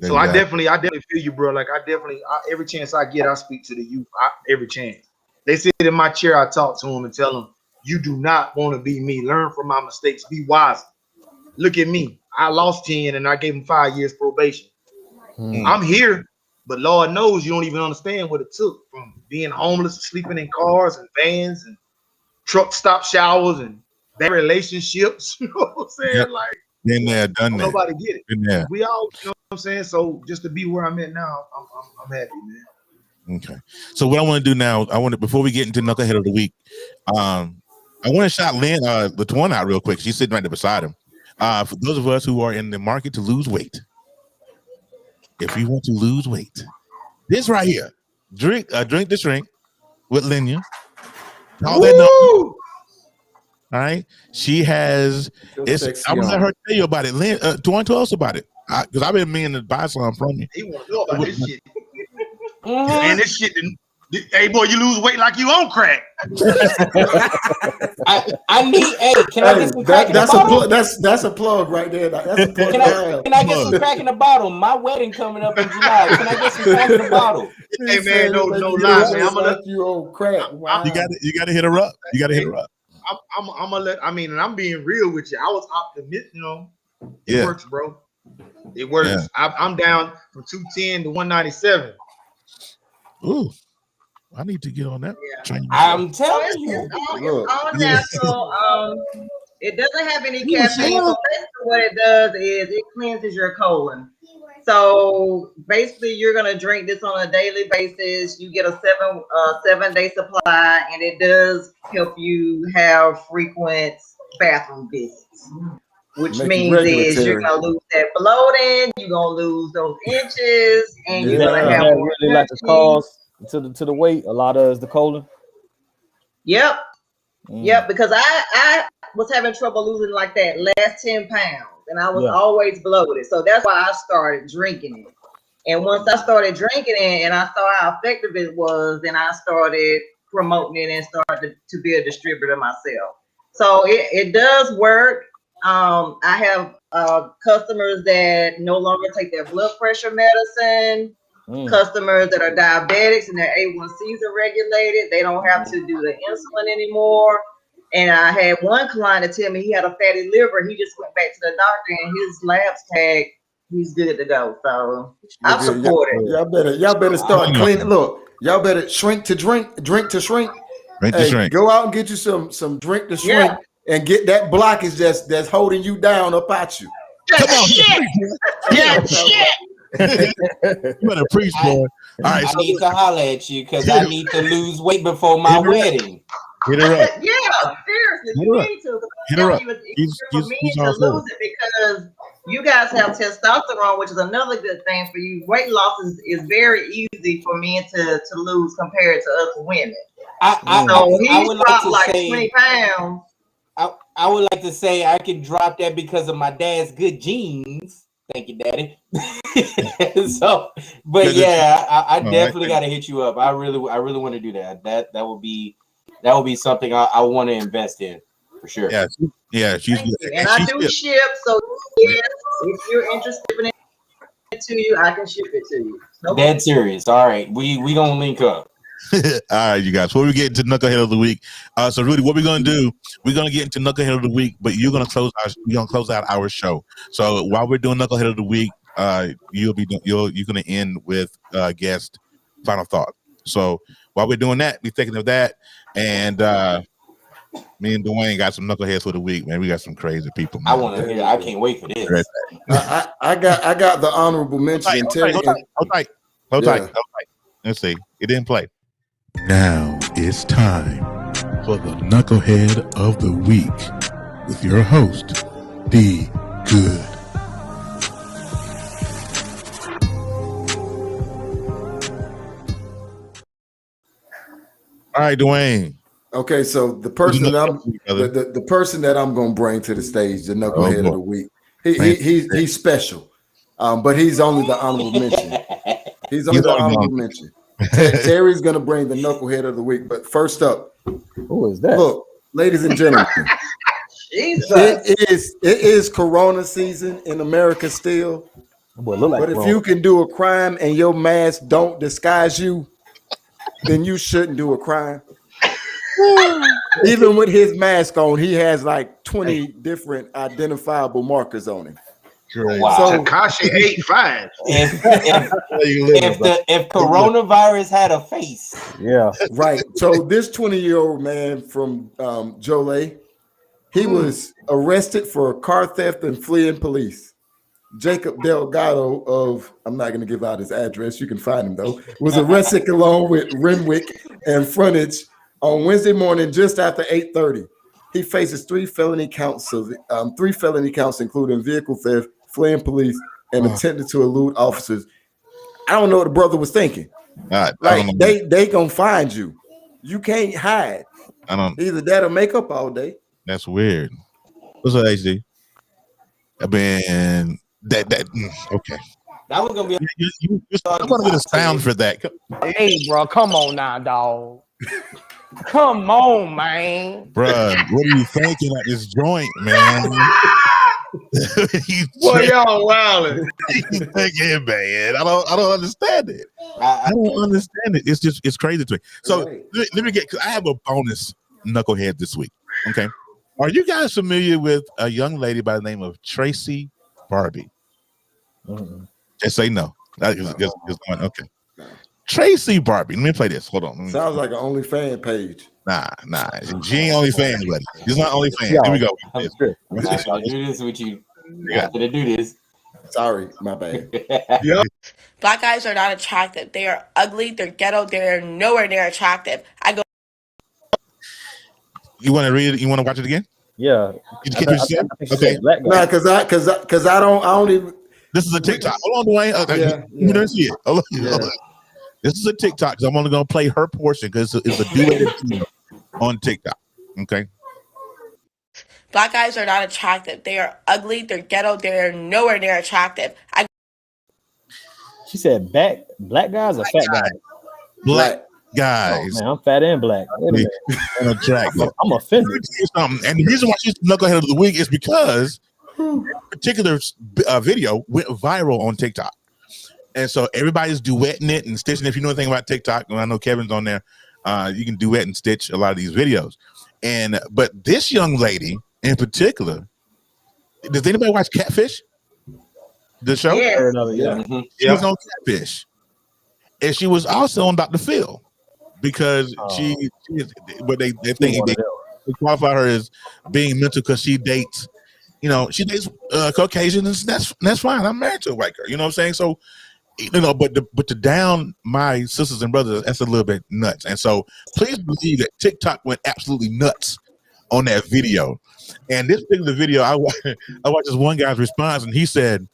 S5: So I definitely feel you, bro. Like every chance I get, I speak to the youth. Every chance they sit in my chair, I talk to them and tell them, "You do not want to be me. Learn from my mistakes. Be wise. Look at me. I lost 10 and I gave him 5 years probation. I'm here, but Lord knows you don't even understand what it took from being homeless, sleeping in cars and vans and truck stop showers and bad relationships. You know what I'm saying?
S1: Yep.
S5: Like,
S1: been there, done that.
S5: Nobody get it.
S1: Been there.
S5: We all, you know what I'm saying? So just to be where I'm at now, I'm happy, man.
S1: Okay. So what I want to do now, before we get into Knucklehead of the Week, I want to shout Latoine out real quick. She's sitting right there beside him. For those of us who are in the market to lose weight, if you want to lose weight, this right here, drink the drink with Linya. All that number. All right. She has. I was let her tell you about it. Lynn, Twan, tell us about it, because I've been meaning to buy some from you.
S5: He want to know about this shit. Man, this shit. Hey, boy, you lose weight like you on crack.
S4: I need. Hey, can I get some crack in the bottle?
S3: That's a plug right there. That's a plug.
S4: Can I get some crack in the bottle? My wedding coming up in July. Can I get some crack in the bottle?
S5: Hey man, no lie, man. I'm gonna let
S3: you on crack. Wow.
S1: You got to hit her up. You got to hit her up.
S5: I'm gonna let. I mean, and I'm being real with you. I was optimistic. You know, it works, bro. It works. Yeah. I'm down from 210 to 197.
S1: Ooh, I need to get on that.
S7: Yeah.
S4: I'm telling you,
S7: it's all natural. It doesn't have any caffeine. So basically what it does is it cleanses your colon. So basically you're gonna drink this on a daily basis. You get a 7-day supply, and it does help you have frequent bathroom visits. Which means is you're gonna lose that bloating, you're gonna lose those inches, and you're gonna have more
S2: really like the cause to the weight. A lot of is the colon.
S7: Yep. Yep, because I was having trouble losing like that last 10 pounds, and I was always bloated. So that's why I started drinking it. And once I started drinking it and I saw how effective it was, then I started promoting it and started to be a distributor myself. So it does work. I have customers that no longer take their blood pressure medicine. Customers that are diabetics and their A1Cs are regulated. They don't have to do the insulin anymore. And I had one client tell me he had a fatty liver. He just went back to the doctor and his labs tag, he's good to go. So I support it.
S3: Y'all better start cleaning. Look, y'all better drink to shrink. Go out and get you some drink to shrink and get that blockage that's holding you down up at you.
S7: Come on. Shit.
S1: You better preach, boy. All right,
S4: I need to holler at you because I need to lose weight before my wedding.
S1: Hit her up.
S7: Yeah, seriously, you need to.
S1: Hit her up.
S7: It's for me to lose it because you guys have testosterone, which is another good thing for you. Weight loss is very easy for men to lose compared to us women. So he's dropped like 20 pounds.
S4: I would like to say I can drop that because of my dad's good genes. Thank you, Daddy. So, but I definitely got to hit you up. I really want to do that. That would be something I want to invest in for sure.
S1: Yeah, she's good.
S7: And I do ship, so yes, if you're interested in it to you, I can ship it to you.
S4: Dead serious. All right, we gonna link up.
S1: All right, you guys. Before we get into Knucklehead of the Week, so Rudy, what we're gonna do? We're gonna get into Knucklehead of the Week, but you're gonna close out our show. So while we're doing Knucklehead of the Week, you're gonna end with guest final thought. So while we're doing that, we're thinking of that, and me and Dwayne got some Knuckleheads for the week, man. We got some crazy people. Man.
S4: I want to hear. I can't wait for this.
S3: I got the honorable mention.
S1: Hold tight. Let's see. It didn't play. Now it's time for the Knucklehead of the Week with your host, D Good. All right, Dwayne.
S3: Okay, so the person that I'm gonna bring to the stage, the Knucklehead of the Week, he's special, but he's only the honorable mention. He's only the honorable mention. Terry's gonna bring the Knucklehead of the Week, but first up,
S2: who is that?
S3: Look, ladies and gentlemen, it is Corona season in America still. But if you can do a crime and your mask don't disguise you, then you shouldn't do a crime. Even with his mask on, he has like 20 different identifiable markers on him.
S5: Wow. So Takashi 85.
S4: If coronavirus had a face,
S3: right. So this 20-year-old man from Jolie, he was arrested for car theft and fleeing police. Jacob Delgado of, I'm not going to give out his address, you can find him though, was arrested along with Renwick and frontage on Wednesday morning just after 8:30. He faces three felony counts, including vehicle theft, fleeing police, and attempted to elude officers. I don't know what the brother was thinking. They gonna find you. You can't hide. Either that or make up all day.
S1: That's weird. What's up, HD? I mean, okay.
S4: That was gonna be.
S1: I'm gonna get a sound for that.
S8: Hey, bro, come on now, dog. Come on, man.
S1: Bruh, what are you thinking at this joint, man?
S3: Boy, y'all wildin'.
S1: Thinking, man. I don't understand it. I don't understand it. It's crazy to me. So let me get, because I have a bonus Knucklehead this week. Okay. Are you guys familiar with a young lady by the name of Tracy Barbie? Just say no. Okay. Tracy Barbie. Let me play this. Hold on.
S3: Sounds like an OnlyFans page.
S1: Nah. She ain't OnlyFans, buddy. She's not OnlyFans. Here we go.
S4: I'm not gonna do this with you. Not gonna do this.
S3: Sorry, my bad.
S5: Yep.
S9: Black guys are not attractive. They are ugly. They're ghetto. They're nowhere near attractive.
S1: You want to read it? You want to watch it again?
S2: Yeah.
S1: You keep it safe? Okay.
S3: No, because I don't even.
S1: This is a TikTok. Hold on, Dwayne. You didn't see it. Hold on. This is a TikTok because I'm only going to play her portion because it's a duet on TikTok. Okay.
S9: Black guys are not attractive. They are ugly. They're ghetto. They're nowhere near attractive.
S2: She said black guys or fat guys?
S1: Black guys.
S2: Oh, man, I'm fat and black. Wait a minute. I'm offended.
S1: And the reason why she's Knucklehead of the Week is because particular video went viral on TikTok. And so everybody's duetting it and stitching. If you know anything about TikTok, and I know Kevin's on there, you can duet and stitch a lot of these videos. But this young lady in particular, does anybody watch Catfish? The show?
S3: Yeah.
S1: She was on Catfish. And she was also on Dr. Phil because she is, but they think they qualify her as being mental because she dates, she dates Caucasians, and that's fine. I'm married to a white girl. You know what I'm saying? So, but to down my sisters and brothers, that's a little bit nuts. And so please believe that TikTok went absolutely nuts on that video. And this particular video, I watched this one guy's response, and he said,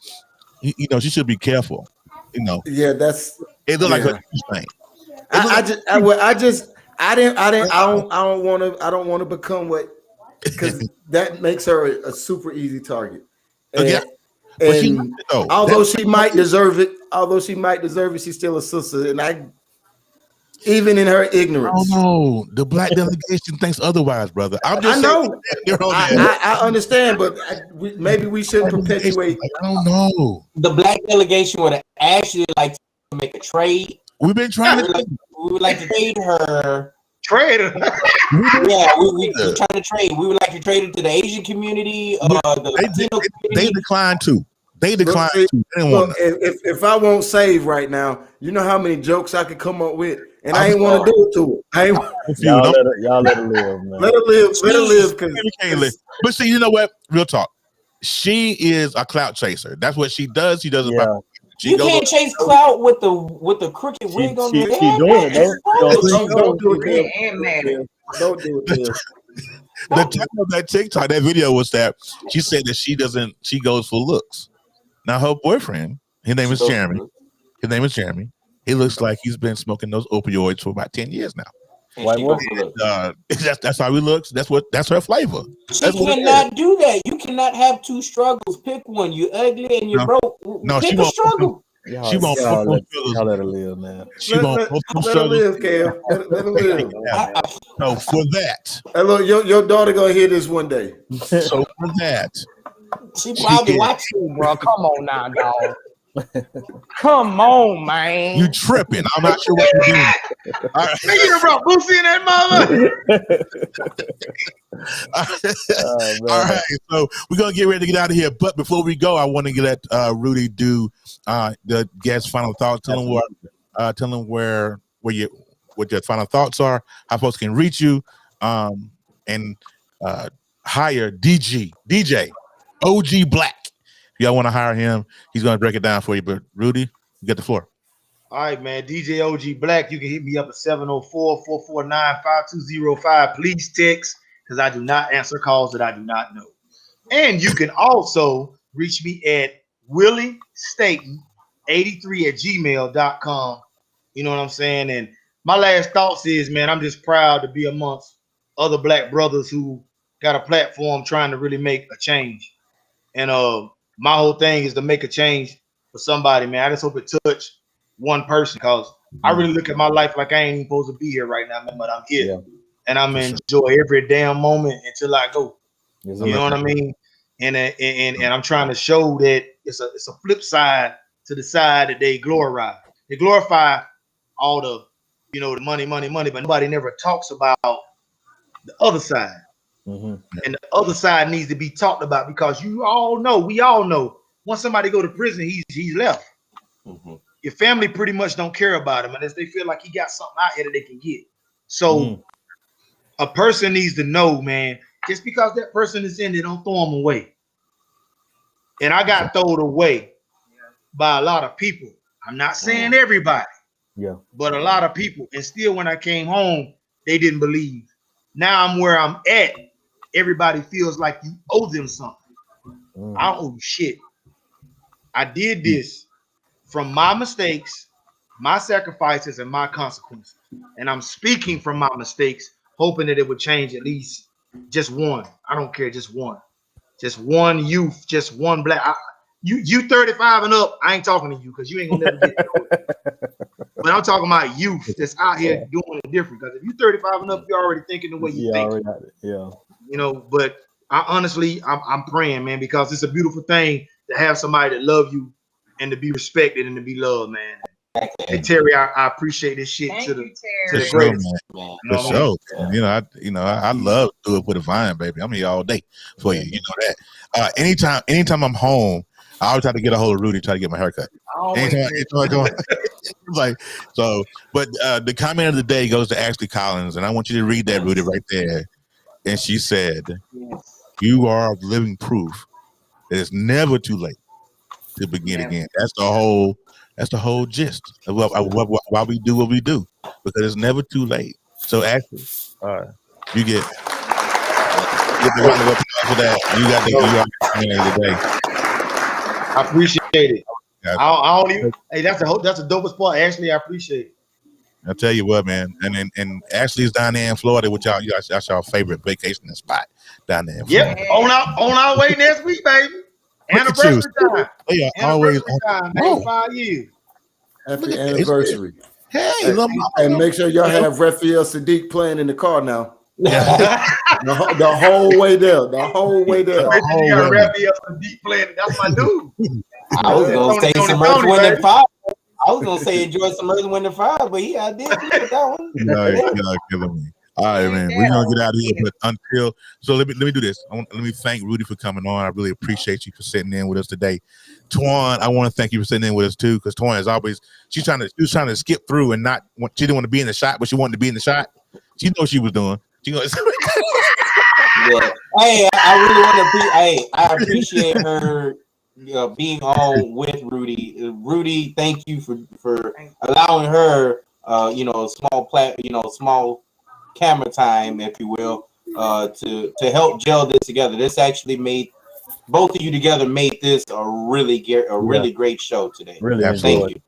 S1: she should be careful.
S3: Yeah, that's
S1: it. Looked like a thing.
S3: I don't want to become what, because that makes her a super easy target. And although she might deserve it, she's still a sister, and even in her ignorance.
S1: Oh no, the black delegation thinks otherwise, brother.
S3: I know. I understand, but maybe we shouldn't perpetuate.
S1: I don't know.
S4: The black delegation would actually like to make a trade.
S1: We've been trying
S4: we would like to trade her.
S5: Trade her.
S4: Yeah, we're trying to trade. We would like to trade it to the Asian community.
S1: They declined too. They declined too.
S3: Look, if I won't save right now, you know how many jokes I could come up with, and I ain't want to do it to her.
S2: Y'all let her live, man.
S3: Let her live.
S1: But see, you know what? Real talk. She is a clout chaser. That's what she does. She does it.
S4: You can't chase clout with the crooked wig on your head.
S3: Don't do it. Don't do it.
S1: The title of that TikTok, that video was that she said that she goes for looks. Now her boyfriend, his name is Jeremy. He looks like he's been smoking those opioids for about 10 years now. That's how he looks. That's her flavor.
S4: She cannot do that. You cannot have two struggles. Pick one. You ugly and you broke.
S1: No,
S4: pick a struggle.
S1: She won't.
S2: Y'all let her live, man.
S1: She won't.
S3: Let her live, Cam. Let her live.
S1: So for that,
S3: hey, look, your daughter gonna hear this one day.
S1: So for that,
S4: she probably watching you,
S8: bro. Come on now, dog. Come on, man.
S1: You tripping. I'm not sure what you're doing. All right.
S5: Nigga brought Boosie in that mother.
S1: All right. So we're going to get ready to get out of here. But before we go, I want to let Rudy do the guest final thoughts. Tell them what your final thoughts are, how folks can reach you, and hire DJ OG Black. If y'all want to hire him, he's going to break it down for you. But Rudy, you get the floor.
S5: All right, man. DJ OG Black. You can hit me up at 704-449-5205. Please text, because I do not answer calls that I do not know. And you can also reach me at Roody Staton 83@gmail.com. You know what I'm saying? And my last thoughts is, man, I'm just proud to be amongst other black brothers who got a platform trying to really make a change. And my whole thing is to make a change for somebody, man. I just hope it touch one person, because I really look at my life like I ain't even supposed to be here right now, man, but I'm here. Yeah. And I'm gonna enjoy every damn moment until I go. You know what I mean? And I'm trying to show that it's a flip side to the side that they glorify. They glorify all the, the money, but nobody never talks about the other side. Mm-hmm. And the other side needs to be talked about, because we all know, once somebody go to prison, he's left. Mm-hmm. Your family pretty much don't care about him unless they feel like he got something out here that they can get. So a person needs to know, man, just because that person is in it, don't throw them away. And I got thrown away by a lot of people. I'm not saying everybody, but a lot of people. And still, when I came home, they didn't believe. Now I'm where I'm at. Everybody feels like you owe them something. I don't owe you shit. I did this from my mistakes, my sacrifices, and my consequences. And I'm speaking from my mistakes, hoping that it would change at least just one. I don't care, just one. Just one youth, just one black. You 35 and up, I ain't talking to you because you ain't gonna never get it. But I'm talking about youth that's out here doing it different. Because if you 35 and up, you're already thinking the way you think.
S2: You
S5: know, but I honestly, I'm praying, man, because it's a beautiful thing to have somebody that love you and to be respected and to be loved, man. Hey Terry, I appreciate this shit to the greatest.
S1: Man. For sure. I love to do it with a vine, baby. I'm here all day for you. You know that. Anytime I'm home, I always try to get a hold of Rudy, try to get my haircut. Anytime I go, like so. But the comment of the day goes to Ashley Collins, and I want you to read that, Rudy, right there. And she said, "You are living proof that it's never too late to begin again." That's the whole gist of why we do what we do, because it's never too late. So actually, you get the round of applause for that. You got the day.
S5: I appreciate it. I don't even. Hey, that's the dopest part. Actually, I appreciate it.
S1: I'll tell you what, man. And Ashley's down there in Florida with y'all. That's y'all favorite vacationing spot down there in Florida.
S5: Yep, on our way next week, baby. Anniversary time.
S1: Yeah,
S5: always time. 5 years.
S3: Happy anniversary.
S1: Hey,
S3: and make sure y'all have Raphael Sadiq playing in the car now. the whole way there. The whole way there.
S5: You got Raphael Sadiq playing. That's my dude.
S4: I was gonna say some Earth, Wind, and Fire. I was gonna say enjoy some Earth, Wind, and Fire, but I did with that one.
S1: You're killing me. All right, man. We're gonna get out of here, but let me do this. Let me thank Rudy for coming on. I really appreciate you for sitting in with us today. Twan, I want to thank you for sitting in with us too, because Twan is always she was trying to skip through and she didn't want to be in the shot, but she wanted to be in the shot. She knew what she was doing. She goes.
S4: Hey, I really want to be. I appreciate her being on with Rudy. Rudy, thank you for allowing her, small camera time, if you will, to help gel this together. This actually made both of you together made this a really great show today.
S2: Really,
S4: thank you.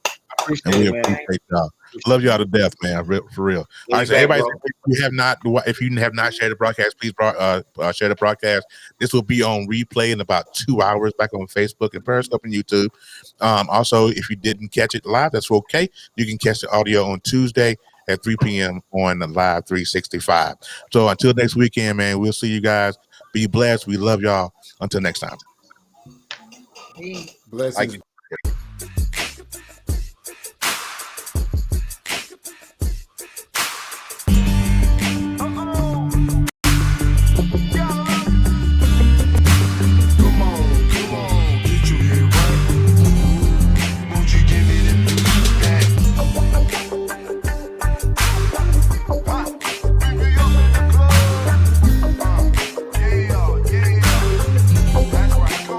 S1: And we appreciate y'all. Love y'all to death, man. For real. All right, so everybody, if you have not shared the broadcast, please share the broadcast. This will be on replay in about 2 hours back on Facebook and Periscope and YouTube. Also, if you didn't catch it live, that's okay. You can catch the audio on Tuesday at 3 p.m. on the Live 365. So until next weekend, man, we'll see you guys. Be blessed. We love y'all. Until next time.
S3: Blessings.